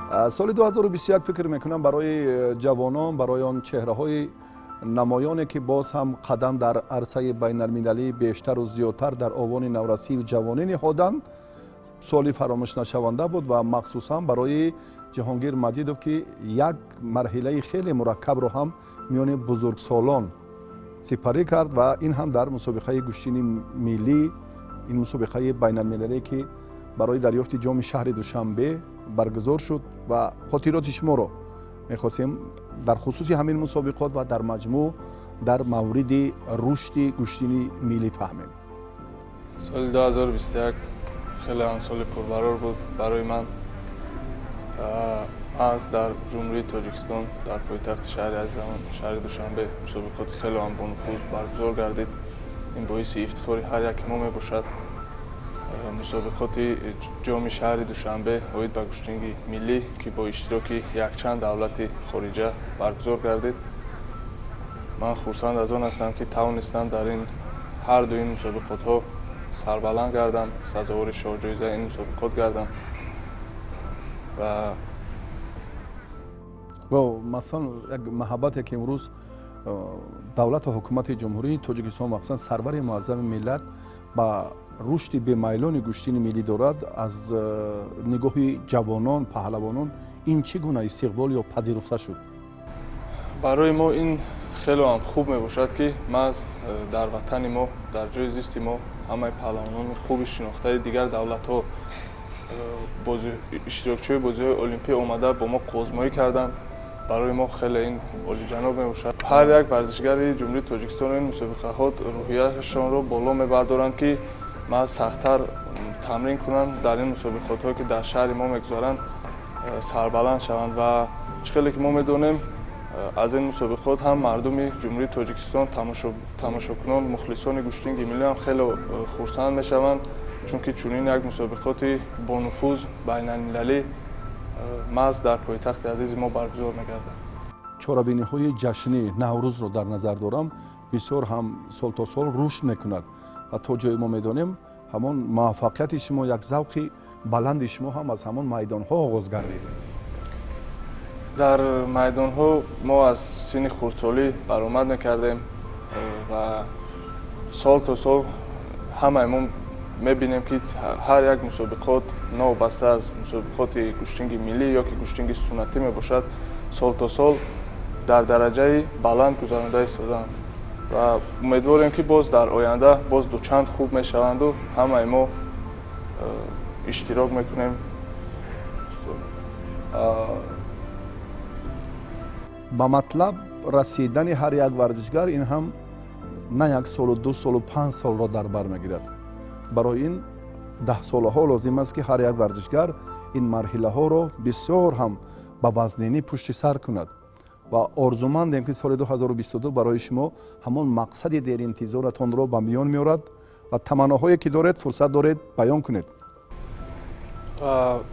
соли 2021 фикр мекунам барои ҷавонон, барои он чеҳраҳои намоёне ки боз ҳам қадам дар арсаи байналмилалӣ бештару зиёдтар дар овони наврасии ҷавонӣ ниҳоданд, соли фаромӯшнашаванда буд ва махсусан барои ҷаҳонгир маҷидов ки як марҳилаи хеле мураккабро ҳам миёни бузургсолон сипарӣ кард ва ин ҳам дар мусобиқаи гӯштини миллӣ, ин мусобиқаи байналмилалие ки барои дарёфти ҷоми шаҳри душанбе баргузор шуд ва хотироти шуморо мехостем дар хусуси ҳамин мусобиқот ва дар маҷмӯъ дар мавриди рушди гӯштини миллӣ фаҳмем. соли 2021 хеле ҳам соли пурбарор буд барои ман. аз дар ҷумҳурии тоҷикистон дар пойтахти шаҳри азизамон шаҳри душанбе мусобиқоти хеле ҳам бонуфуз баргузор гардид. ин боиси ифтихори ҳар яки мо мебошад. мусобиқоти ҷоми шаҳри душанбе оид ба гӯштинги миллӣ ки бо иштироки якчанд давлати хориҷа баргузор гардид. ман хурсанд аз он ҳастам ки тавонистам дар ин ҳарду ин мусобиқотҳо сарбаланд гардам, сазовори шоҳҷоизаи ин мусобиқот гардам. ва масалан як маҳаббате ки имрӯз давлат ва ҳукумати ҷумҳурии тоҷикистон махсусан сарвари муаззами миллат ба рушди бемайлони гӯштини миллӣ дорад, аз нигоҳи ҷавонон, паҳлавонон ин чӣ гуна истиқбол ё пазируфта шуд? барои мо ин хеле ҳам хуб мебошад ки маҳз дар ватани мо, дар ҷои зисти мо ҳамаи паҳлавонони хуби шинохтаи дигар давлатҳо иштирокчиҳои бозиҳои олимпӣ омада бо мо қозмоӣ карданд. барои мо хеле ин олиҷаноб мебошад. ҳар як варзишгари ҷумҳурии тоҷикистон ин мусобиқаҳо рӯҳияшонро боло мебардоранд ки маҳз сахттар тамрин кунанд дар ин мусобиқотҳое ки дар шаҳри мо мегузаранд сарбаланд шаванд ва чӣ хеле ки мо медонем аз ин мусобиқот ҳам мардуми ҷумҳурии тоҷикистон тамошокунон мухлисони гӯштинги миллӣ ҳам хеле хурсанд мешаванд, чунки чунин як мусобиқоти бонуфуз байналмилалӣ маҳз дар пойтахти азизи мо баргузор мегардад. чорабиниҳои ҷашнӣ наврӯзро дар назар дорам, бисёр ҳам сол то сол рушд мекунад ва то ҷое мо медонем ҳамон муваффақияти шумо, як завқи баланди шумо ҳам аз ҳамон майдонҳо оғоз гардид. дар майдонҳо мо аз синни хурдсолӣ баромад мекардем ва сол то сол ҳамаи мо мебинем ки ҳар як мусобиқот новобаста аз мусобиқоти гӯштинги миллӣ ё ки гӯштинги суннатӣ мебошад, сол то сол дар дараҷаи баланд гузаронда истодаанд ва умедворем ки боз дар оянда боз дучанд хуб мешаванду ҳамаи мо иштирок мекунем. ба матлаб расидани ҳар як варзишгар ин ҳам на як солу 2 солу 5 солро дар бар мегирад. барои ин 10 солаҳо лозим аст ки ҳар як варзишгар ин марҳилаҳоро бисёр ҳам ба вазнинӣ пушти сар кунад ва орзумандем ки соли 2022 барои шумо ҳамон мақсади деринтизоратонро ба миён меорад ва таманноҳое ки доред фурсат доред баён кунед.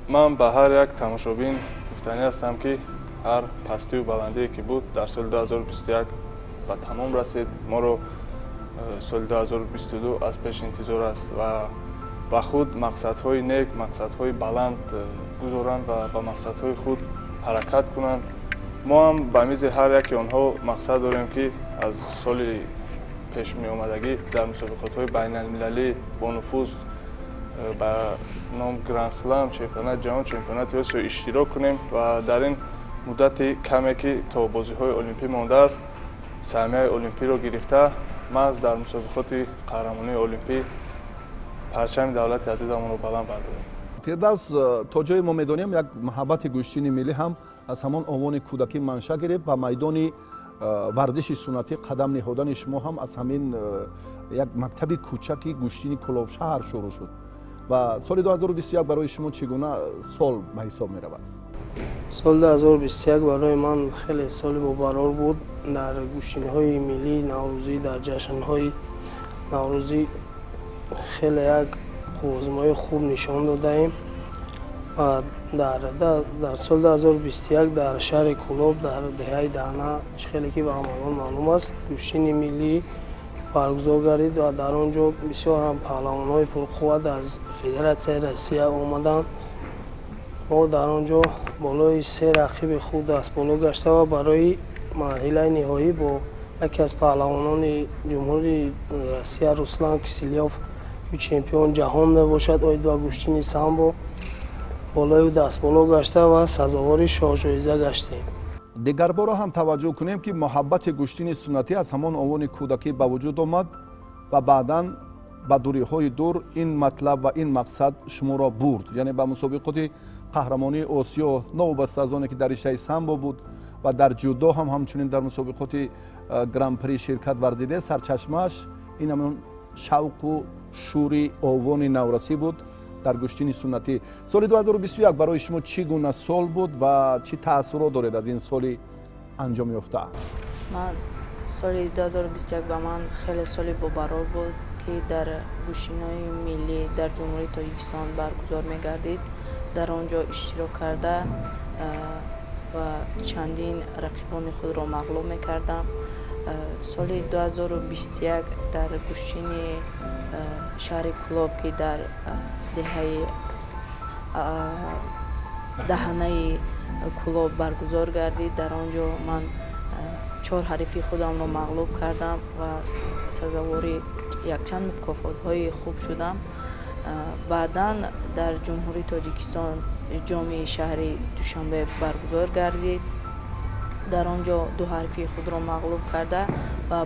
ман ба ҳар як тамошобин гуфтанӣ ҳастам ки ҳар пастию баландие ки буд дар соли 2021 ба тамом расид. моро соли 2022 аз пеш интизор аст ва ба худ мақсадҳои нек, мақсадҳои баланд гузоранд ва ба мақсадҳои худ ҳаракат кунанд. мо ҳам ба мизи ҳар яки онҳо мақсад дорем ки аз соли пешмеомадагӣ дар мусобиқотҳои байналмилалӣ бонуфуз ба ном Гранд Слам, чемпионати ҷаҳон, чемпионати Осиё иштирок кунем ва дар ин муддати каме ки то бозиҳои олимпӣ мондааст саҳмияи олимпиро гирифта маҳз дар мусобиқоти қаҳрамонии олимпӣ парчами давлати азизамонро баланд бардорем. фирдавс, то ҷое мо медонем як маҳаббати гӯштини миллӣ ҳам аз ҳамон овони кӯдакӣ маншаъ гирифт. ба майдони варзиши суннатӣ қадам ниҳодани шумо ҳам аз ҳамин як мактаби кӯчаки гӯштини Кулобшаҳр шурӯъ шуд ва соли 2021 барои шумо чӣ гуна сол ба ҳисоб меравад? соли 2021 барои ман хеле соли бобарор буд. дар гӯштиниҳои миллӣ наврӯзӣ, дар ҷашнҳои наврӯзӣ хеле як қозмои хуб нишон додаем. дар соли 2021 дар шаҳри Кулоб дар деҳаи Дана чӣ хеле ки ба ҳамагон маълум аст гӯштини миллӣ баргузор гардид ва дар он ҷо бисёр ҳам паҳлавонҳои пурқувват аз Федератсияи Россия омаданд ما در آنجا بالای 3 رقیب خود دست بالا گشته و برای مرحله نهایی با یکی از پهلوانان جمهوری روسیه روسلان کیسیلیوف که چمپیون جهان می باشد آید و گوشتین سامبو بالای دست بالا گشته و سزاوار شاهجایزه گشتیم. дигар бора ҳам таваҷҷӯҳ кунем ки муҳаббати гӯштини суннатӣ аз ҳамон овони кӯдакӣ ба вуҷуд омад ва баъдан ба дуриҳои дур ин матлаб ва ин мақсад шуморо бурд, яъне ба мусобиқоти қаҳрамонии осиё новобаста аз оне ки дар ришаи самбо буд ва дар ҷудо ҳам ҳамчунин дар мусобиқоти гран-при ширкат варзиде. сарчашмааш ин ҳамон шавқу шӯри овони наврасӣ буд дар гӯштини суннатӣ. соли 2021 барои шумо чӣ гуна сол буд ва чӣ таъссурот доред аз ин соли анҷомёфта? ман соли 2021 ба ман хеле соли бобарор буд ки дар гӯштинои миллӣ дар ҷумҳурии тоҷикистон баргузор мегардид. дар он ҷо иштирок карда ва чандин рақибони худро мағлуб мекардам. соли 2021 дар гӯштини шаҳри кӯлоб ки дар даҳанаи кӯлоб баргузор гардид. дар он ҷо ман 4 ҳарифи худамро мағлуб кардам ва сазовори якчанд мукофотҳои хуб шудам. баъдан дар ҷумҳурии тоҷикистон ҷоми шаҳри душанбе баргузор гардид. дар он ҷо 2 ҳарифи худро мағлуб карда ва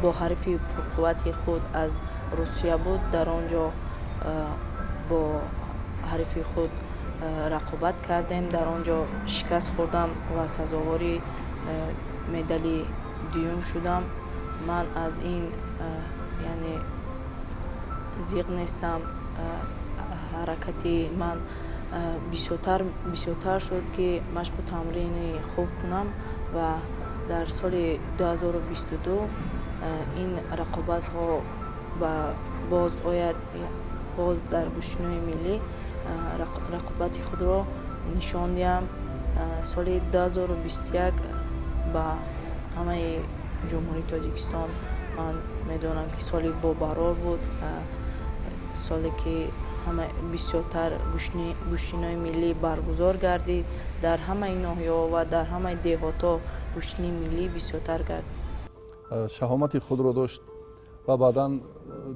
бо ҳарифи пурқуввати худ аз русия буд. дар он ҷо бо ҳарифи худ рақобат кардем. дар он ҷо шикаст хӯрдам ва сазовори медали дуюм шудам. ман аз ин яъне зиқ нестам. ҳаракати ман бисёртар шуд ки машқу тамрини хуб кунам ва дар соли 2022 ин рақобатҳо ба боз ояд. боз дар гӯштинои миллӣ рақобати худро нишон диҳам. соли 2021 ба ҳамаи ҷумҳурии тоҷикистон ман медонам ки соли бобарор буд, соле ки бисёртар гӯштинои миллӣ баргузор гардид. дар ҳамаи ноҳияҳо ва дар ҳамаи деҳото гӯштини миллӣ бисёртар гардид. шаҳомати худро дошт ва баъдан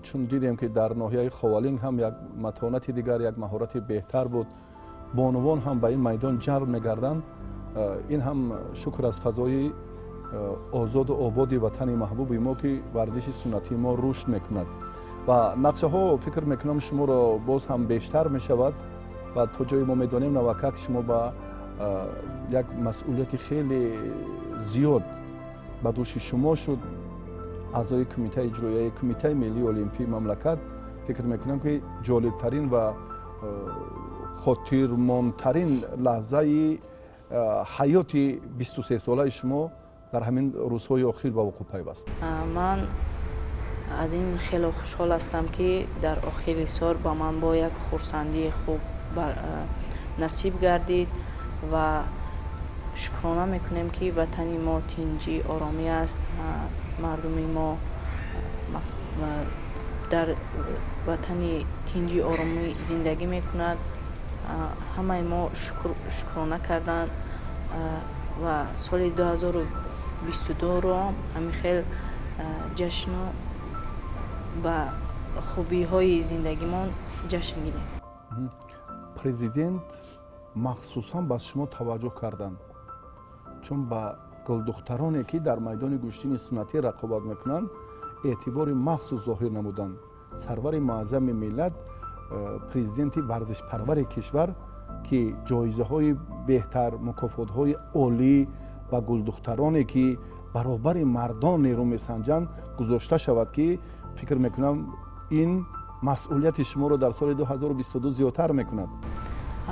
чун дидем ки дар ноҳияи ховалинг ҳам як матонати дигар, як маҳорати беҳтар буд. бонувон ҳам ба ин майдон ҷалб мегарданд. ин ҳам шукр аз фазои озоду ободи ватани маҳбуби мо ки варзиши суннатии мо рушд мекунад ва нақшаҳо фикр мекунам шуморо боз ҳам бештар мешавад ва то ҷое мо медонем навакак шумо ба як масъулияти хеле зиёд ба дӯши шумо шуд. аъзои кумитаи иҷроияи кумитаи миллии олимпии мамлакат фикр мекунам ки ҷолибтарин ва хотирмонтарин лаҳзаи ҳаёти 23-солаи шумо дар ҳамин рӯзҳои охир ба вуқӯъ пайваст. ман аз ин хеле хушҳол ҳастам ки дар охири сол ба ман бо як хурсандии хуб насиб гардид ва шукрона мекунем ки ватани мо тинҷи оромӣ аст. мардуми мо дар ватани тинҷи оромӣ зиндагӣ мекунад. ҳамаи мо шукрона карданд ва соли 2022-ро ҳамихел ҷашну ба хубиҳои зиндагимон ҷашн гирем. президент махсусан ба шумо таваҷҷӯҳ карданд, чун ба гулдухтароне ки дар майдони гӯштини суннатӣ рақобат мекунанд эътибори махсус зоҳир намуданд. сарвари муаззами миллат, президенти варзишпарвари кишвар ки ҷоизаҳои беҳтар, мукофотҳои олӣ ба гулдухтароне ки баробари мардон нерӯ месанҷанд гузошта шавад ки фикр мекунам ин масъулияти шуморо дар соли 2022 зиёдтар мекунад.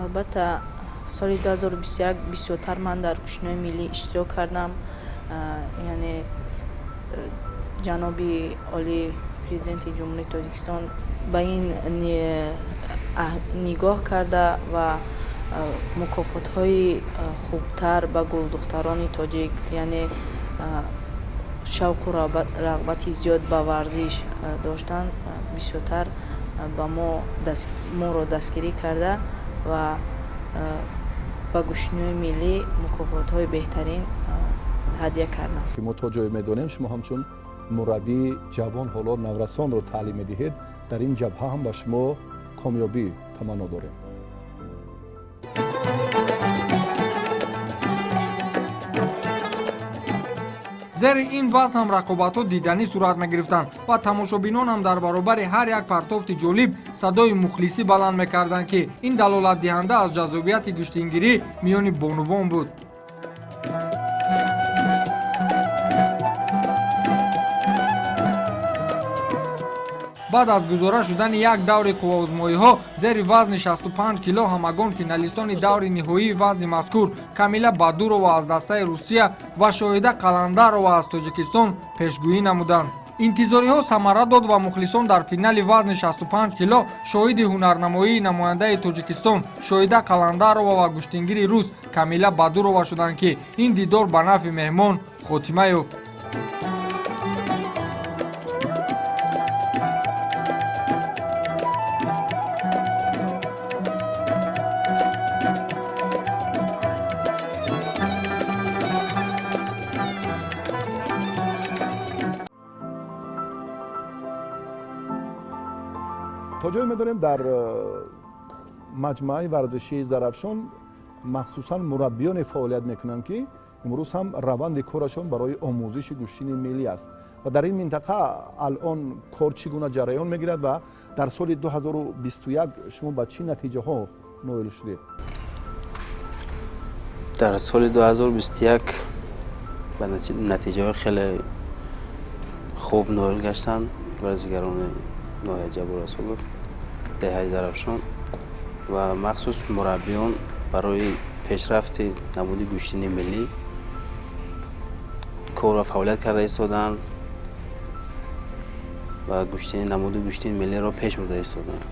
албатта соли 2021 бисёртар ман дар гӯштинои миллӣ иштирок кардам. яъне ҷаноби олӣ президенти ҷумҳурии тоҷикистон ба ин нигоҳ карда ва мукофотҳои хубтар ба гулдухтарони тоҷик, яъне шавқу рағбати зиёд ба варзиш доштанд, бисёртар ба моро дастгирӣ карда ва ба гӯштиниҳои миллӣ мукофотҳои беҳтарин ҳадя кардам. мо то ҷое медонем шумо ҳамчун мураббии ҷавон ҳоло наврасонро таълим медиҳед, дар ин ҷабҳа ҳам ба шумо комёбӣ таманно дорем. зери ин вазн ҳам рақобатҳо диданӣ сурат мегирифтанд ва тамошобинон ҳам дар баробари ҳар як партофти ҷолиб садои мухлисӣ баланд мекарданд, ки ин далолатдиҳанда аз ҷазобияти гӯштингирӣ миёни бонувон буд. баъд аз гузора шудани як даври қувваозмоиҳо зери вазни 65 кило ҳамагон финалистони даври ниҳоии вазни мазкур Камила Бадурова аз дастаи Русия ва Шоҳида Қаландарова аз Тоҷикистон пешгӯӣ намуданд. интизориҳо самара дод ва мухлисон дар финали вазни 65 кило шоҳиди ҳунарнамоии намояндаи Тоҷикистон Шоҳида Қаландарова ва гӯштингири рус Камила Бадурова шуданд, ки ин дидор ба нафъи меҳмон хотима ёфт. то ҷое медонем дар маҷмӯаи варзишии Зарафшон махсусан мураббиёне фаъолият мекунанд, ки имрӯз ҳам раванди корашон барои омӯзиши гӯштини миллӣ аст ва дар ин минтақа алон кор чӣ гуна ҷараён мегирад ва дар соли 2021 шумо ба чӣ натиҷаҳо ноил шудед? дар соли 2021 ба натиҷаҳои хеле хуб ноил гаштанд варзишгарони ноҳияи Ҷабор Расулов, деҳаи Зарафшон ва махсус мураббиён барои пешрафти намуди гӯштини миллӣ кор ва фаъолият карда истоданд ва намуди гӯштини миллиро пеш бурда истоданд.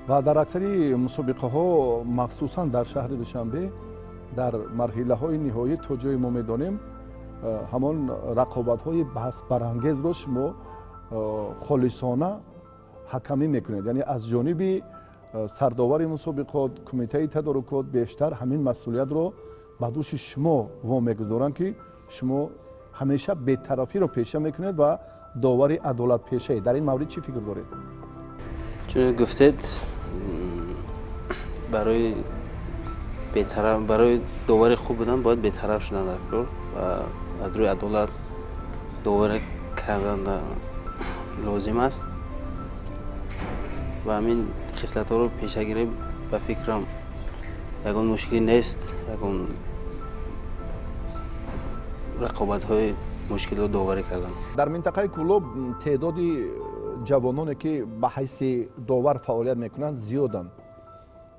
ва дар аксари мусобиқаҳо махсусан дар шаҳри Душанбе дар марҳилаҳои ниҳоӣ то ҷое мо медонем ҳамон рақобатҳои баҳсбарангезро шумо холисона ҳакамӣ мекунед, яъне аз ҷониби сардовари мусобиқот, кумитаи тадорукот бештар ҳамин масъулиятро ба дӯши шумо вомегузоранд, ки шумо ҳамеша бетарафиро пеша мекунед ва довари адолатпешаед. дар ин маврид чӣ фикр доред? чуне гуфтед, барои довари хуб будан бояд бетараф шудан дар кор ва аз рӯи адолат доварӣ кардан лозим аст ва ҳамин хислатҳоро пешагирӣ ба фикрам ягон мушкилӣ нест. ягон рақобатҳои мушкилро доварӣ кардан. дар минтақаи кӯлоб теъдоди ҷавононе ки ба ҳайси довар фаъолият мекунанд зиёданд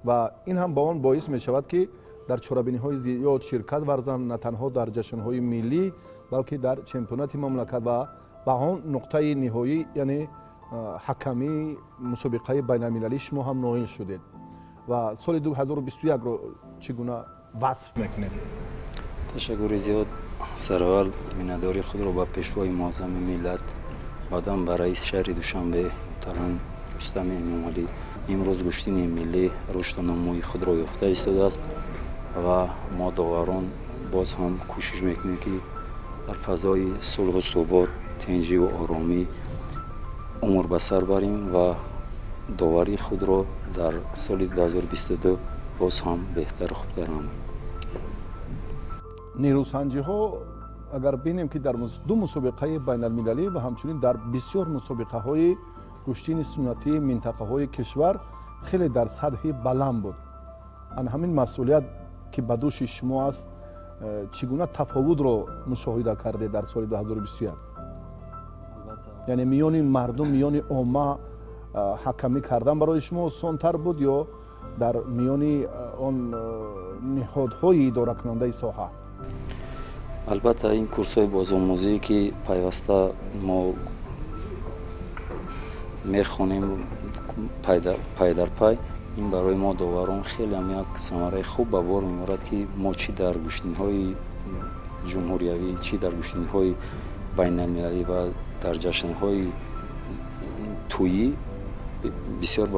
ва ин ҳам ба он боис мешавад, ки дар чорабиниҳои зиёд ширкат варзанд, на танҳо дар ҷашнҳои миллӣ, балки дар чемпионати мамлакат ва ба он нуқтаи ниҳоӣ, яъне ҳакамии мусобиқаи байналмилалӣ шумо ҳам ноил шудед ва соли 2021-ро чӣ гуна васф мекунед? ташаккури зиёд. сараввал миннатдории худро ба пешвои муаззами миллат, баъдан ба раиси шаҳри Душанбе муҳтарам Рустами Эмомалӣ. имрӯз гӯштини миллӣ рушду намӯи худро ёфта истодааст ва мо доварон боз ҳам кӯшиш мекунем, ки дар фазои сулҳу субот, тинҷиву оромӣ умр ба сар барем ва доварии худро дар соли 2022 боз ҳам беҳтару хубтар намоем. нерӯсанҷиҳо агар бинем, ки дар ду мусобиқаи байналмилалӣ ва ҳамчунин дар бисёр мусобиқаҳои гӯштини суннатии минтақаҳои кишвар хеле дар сатҳи баланд буд. ан ҳамин масъулият ки ба дӯши шумо аст, чӣ гуна тафовутро мушоҳида кардед дар соли 2021? яъне миёни мардум, миёни омма ҳакамӣ кардан барои шумо осонтар буд ё дар миёни он ниҳодҳои идоракунандаи соҳа? албатта ин курсҳои бозомӯзӣ, ки пайваста мо мехонем пай дар пай, ин барои мо доварон хеле ҳам як самараи хуб ба бор меорад, ки мо чӣ дар гӯштиниҳои ҷумҳуриявӣ, чӣ дар гӯштиниҳои байналмилалӣ ва дар ҷашнҳои тӯйӣ бисёр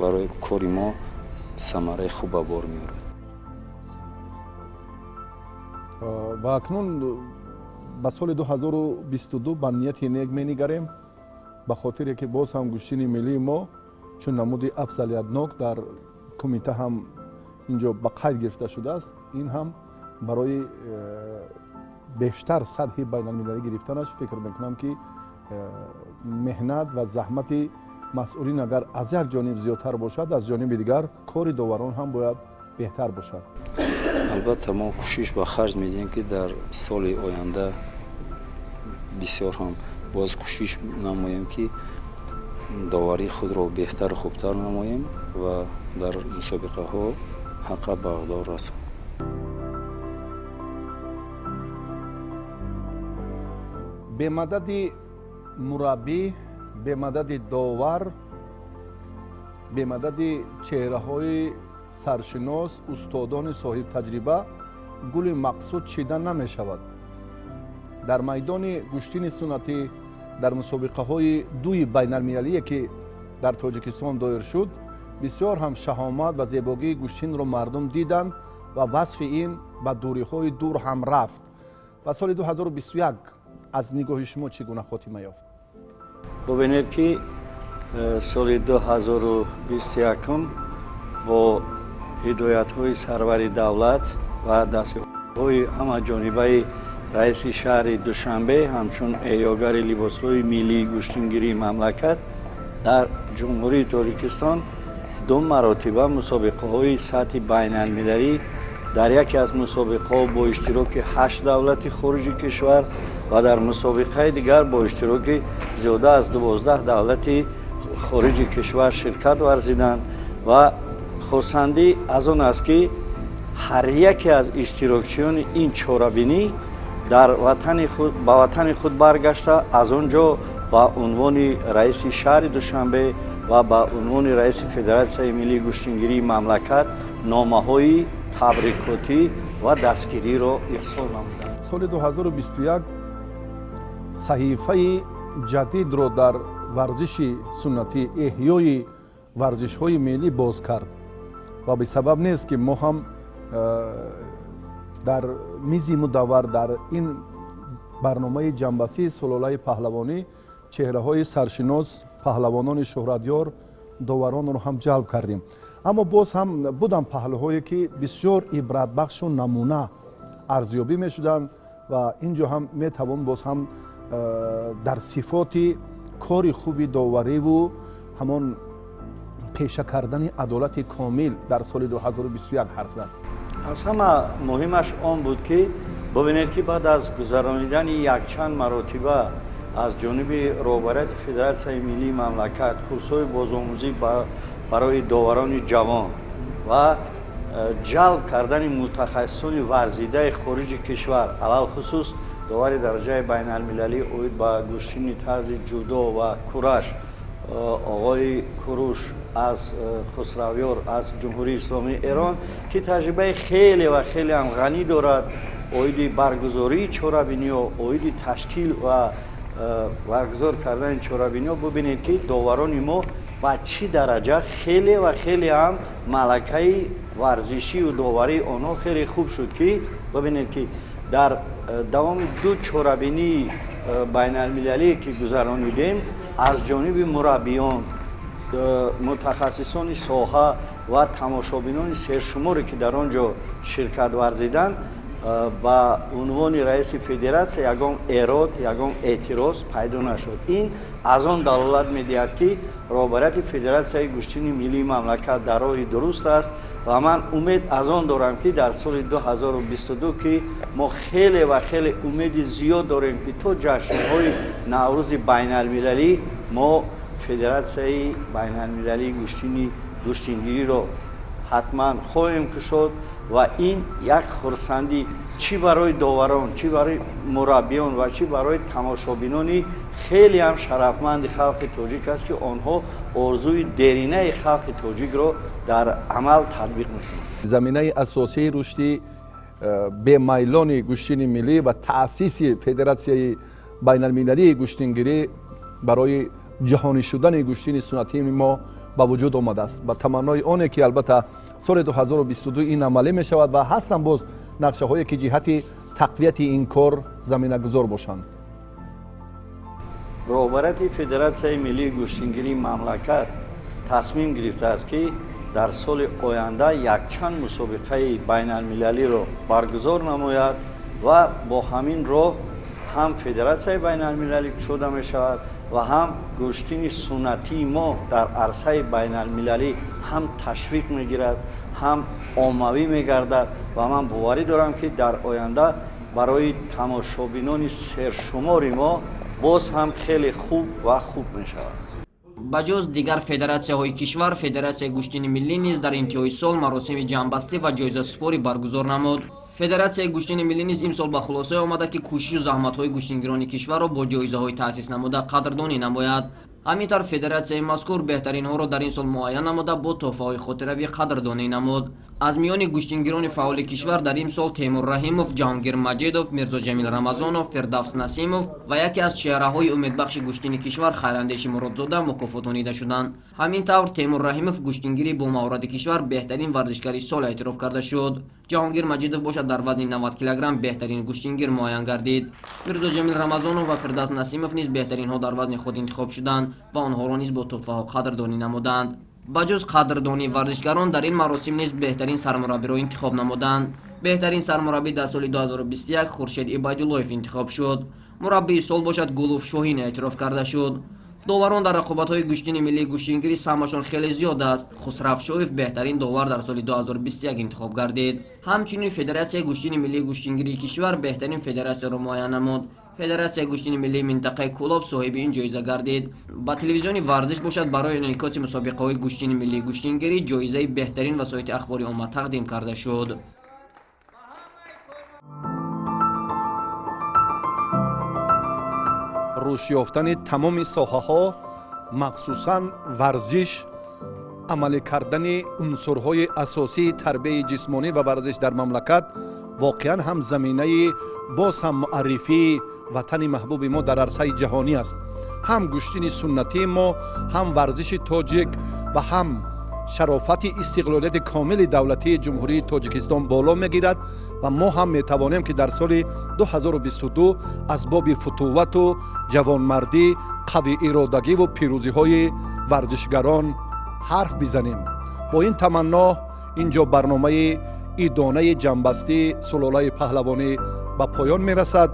барои кори мо самараи хуб ба бор меорад. ва акнун ба соли 2022 ба нияти нек менигарем ба хотире ки боз ҳам гӯштини миллии мо чун намуди афзалиятнок дар кумита ҳам инҷо ба қайд гирифта шудааст, ин ҳам барои бештар сатҳи байналмилалӣ гирифтанаш фикр мекунам ки меҳнат ва заҳмати масъулин агар аз як ҷониб зиёдтар бошад, аз ҷониби дигар кори доварон ҳам бояд беҳтар бошад. албатта мо кӯшиш ба харҷ медиҳем ки дар соли оянда бисёр ҳам боз кӯшиш намоем ки доварии худро беҳтару хубтар намоем ва дар мусобиқаҳо ҳаққа бағдор расонем. бемадади мураббӣ, бемадади довар, бемадади чеҳраҳои саршинос, устодони соҳибтаҷриба гули мақсуд чида намешавад. дар майдони гӯштини суннатӣ дар мусобиқаҳои дуи байналмилалие ки дар тоҷикистон доир шуд, бисёр ҳам шаҳомат ва зебогии гӯштинро мардум диданд ва васфи ин ба дуриҳои дур ҳам рафт. ва соли 2021 аз нигоҳи шумо чӣ гуна хотима ёфт? бубинед ки соли 2021 бо ҳидоятҳои сарвари давлат ва дастгоҳҳои ҳамаҷонибаи раиси шаҳри душанбе ҳамчун эҳёгари либосҳои миллии гӯштингирии мамлакат дар ҷумҳурии тоҷикистон ду маротиба мусобиқаҳои сатҳи байналмилалӣ дар яке аз мусобиқаҳо бо иштироки 8 давлати хориҷи кишвар ва дар мусобиқаи дигар бо иштироки зиёда аз 12 давлати хориҷи кишвар ширкат варзиданд ва хурсандӣ аз он аст ки ҳар яке аз иштирокчиёни ин чорабинӣ дар ба ватани худ баргашта аз он ҷо ба унвони раиси шаҳри душанбе ва ба унвони раиси федератсияи миллии гӯштингирии мамлакат номаҳои табрикотӣ ва дастгириро ирсол намуданд. соли 2021 саҳифаи ҷадидро дар варзиши суннатӣ, эҳёи варзишҳои миллӣ боз кард ва бисабаб нест ки мо ҳам дар мизи мудаввар дар ин барномаи ҷанбастии сулолаи паҳлавонӣ чеҳраҳои саршинос, паҳлавонони шӯҳратёр, доваронро ҳам ҷалб кардем. аммо боз ҳам буданд паҳлӯҳое ки бисёр ибратбахшу намуна арзёбӣ мешуданд ва ин ҷо ҳам метавон боз ҳам дар сифоти кори хуби довариву ҳамон пеша кардани адолати комил дар соли 2021 ҳарф зад. аз ҳама муҳимаш он буд ки бубинед ки баъд аз гузаронидани якчанд маротиба аз ҷониби роҳбарияти федератсияи миллии мамлакат курсҳои бозомӯзӣ барои доварони ҷавон ва ҷалб кардани мутахассисони варзидаи хориҷи кишвар, алалхусус довари дараҷаи байналмилалӣ оид ба гӯштини тарзи ҷудо ва кураш оғои куруш аз хусравёр аз ҷумҳурии исломии эрон ки таҷрибаи хеле ва хеле ҳам ғанӣ дорад оиди баргузории чорабиниҳо, оиди ташкил ва баргузор кардани чорабиниҳо. бубинед ки доварони мо ба чӣ дараҷа хеле ва хеле ҳам малакаи варзишию доварии онҳо хеле хуб шуд ки бубинед ки дар давоми ду чорабинии байналмилалие ки гузаронидем аз ҷониби мураббиён, мутахассисони соҳа ва тамошобинони сершуморе ки дар он ҷо ширкат варзиданд ба унвони раиси федератсия ягон эрод, ягон эътироз пайдо нашуд. ин аз он далолат медиҳад ки роҳбарияти федератсияи гӯштини миллии мамлакат дар роҳи дуруст аст ва ман умед аз он дорам ки дар соли 2022 ки мо хеле ва хеле умеди зиёд дорем ки то ҷашнҳои наврӯзи байналмилалӣ мо федератсияи байналмилалии гӯштингириро ҳатман хоҳем кушод ва ин як хурсандӣ чӣ барои доварон, чӣ барои мураббиён ва чӣ барои тамошобинони хеле ҳам шарафманди халқи тоҷик аст ки онҳо орзуи деринаи халқи тоҷикро дар амал татбиқ мекунанд. заминаи асосии рушди бемайлони гӯштини миллӣ ва таъсиси федератсияи байналмилалии гӯштингирӣ барои ҷаҳонӣ шудани гӯштини суннатии мо ба вуҷуд омадааст. ба таманнои оне ки албатта соли 2022 ин амалӣ мешавад ва ҳастанд боз нақшаҳое ки ҷиҳати تقویت این کار زمینه گذار باشند. роҳбарати федератсияи миллии гӯштингирии мамлакат тасмим гирифтааст ки дар соли оянда якчанд мусобиқаи байналмилалиро баргузор намояд ва бо ҳамин роҳ ҳам федератсияи байналмилалӣ кушода мешавад ва ҳам гӯштини суннатии мо дар арсаи байналмилалӣ ҳам ташвиқ мегирад, ҳам оммавӣ мегардад ва ман боварӣ дорам ки дар оянда барои тамошобинони сершумори мо боз ҳам хеле хуб ва хуб мешавад. ба ҷуз дигар федератсияҳои кишвар, федератсияи гӯштини миллӣ низ дар интиҳои сол маросими ҷамъбастӣ ва ҷоизасупорӣ баргузор намуд. федератсияи гӯштини миллӣ низ имсол ба хулосае омада ки кӯшишу заҳматҳои гӯштингирони кишварро бо ҷоизаҳои таъсис намуда қадрдонӣ намояд. ҳамин тавр федератсияи мазкур беҳтаринҳоро дар ин сол муайян намуда бо тӯҳфаҳои хотиравӣ қадрдонӣ намуд. аз миёни гӯштингирони фаъоли кишвар дар имсол Темур Раҳимов, Ҷаҳонгир Маҷидов, Мирзо Ҷамил Рамазонов, Фирдавс Насимов ва яке аз чеҳраҳои умедбахши гӯштини кишвар Хайрандеши Муродзода мукофотонида шуданд. ҳамин тавр Темур Раҳимов гӯштингири бо маҳорати кишвар беҳтарин варзишгари сол эътироф карда шуд. Ҷаҳонгир Маҷидов бошад дар вазни 90 килограмм беҳтарин гӯштингир муайян гардид. Мирзо Ҷамил Рамазонов ва Фирдавс Насимов низ беҳтаринҳо дар вазни худ интихоб шуданд ва онҳоро низ бо тӯҳфаҳо қадрдонӣ намуданд. ба ҷуз қадрдонии варзишгарон дар ин маросим низ беҳтарин сармураббиро интихоб намуданд. беҳтарин сармураббӣ дар соли 2021 Хуршед Ибайдуллоев интихоб шуд. мураббии сол бошад Гулуф Шоҳин эътироф карда шуд. доварон дар рақобатҳои гӯштини миллии гӯштингирӣ саҳмашон хеле зиёд аст. Хусрав Шоев беҳтарин довар дар соли 2021 интихоб гардид. ҳамчунин федератсияи гӯштини миллии гӯштингирии кишвар беҳтарин федератсияро муайян намуд. федератсияи гӯштини миллии минтақаи Кӯлоб соҳиби ин ҷоиза гардид. ба телевизиони варзиш бошад барои инъикоси мусобиқаҳои гӯштини миллии гӯштингирӣ ҷоизаи беҳтарин васоити ахбори омма тақдим карда шуд. рушд ёфтани тамоми соҳаҳо, махсусан варзиш, амалӣ кардани унсурҳои асосии тарбияи ҷисмонӣ ва варзиш дар мамлакат воқеан ҳам заминаи боз ҳам муаррифии ватани маҳбуби мо дар арсаи ҷаҳонӣ аст. ҳам гӯштини суннатии мо, ҳам варзиши тоҷик ва ҳам шарофати истиқлолияти комили давлатии ҷумҳурии Тоҷикистон боло мегирад ва мо ҳам метавонем ки дар соли 2022 асбоби футувату ҷавонмардӣ, қавииродагиву пирӯзиҳои варзишгарон ҳарф бизанем. бо ин таманно инҷо барномаи идонаи ҷамъбастии сулолаи паҳлавонӣ ба поён мерасад.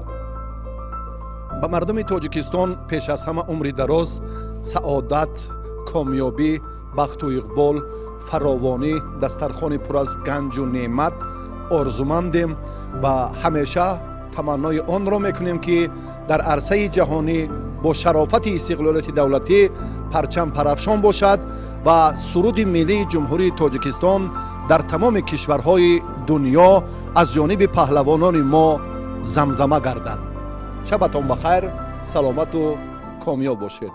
ба мардуми Тоҷикистон пеш аз ҳама умри дароз, саодат, комёбӣ, бахту иқбол, фаровонӣ, дастархони пур аз ганҷу неъмат орзумандем ва ҳамеша таманнои онро мекунем ки дар арсаи ҷаҳонӣ бо шарофати истиқлолияти давлатӣ парчам парафшон бошад ва суруди миллии ҷумҳурии Тоҷикистон дар тамоми кишварҳои дунё аз ҷониби паҳлавонони мо замзама гардад. шабатон бахайр, саломату комёб бошед.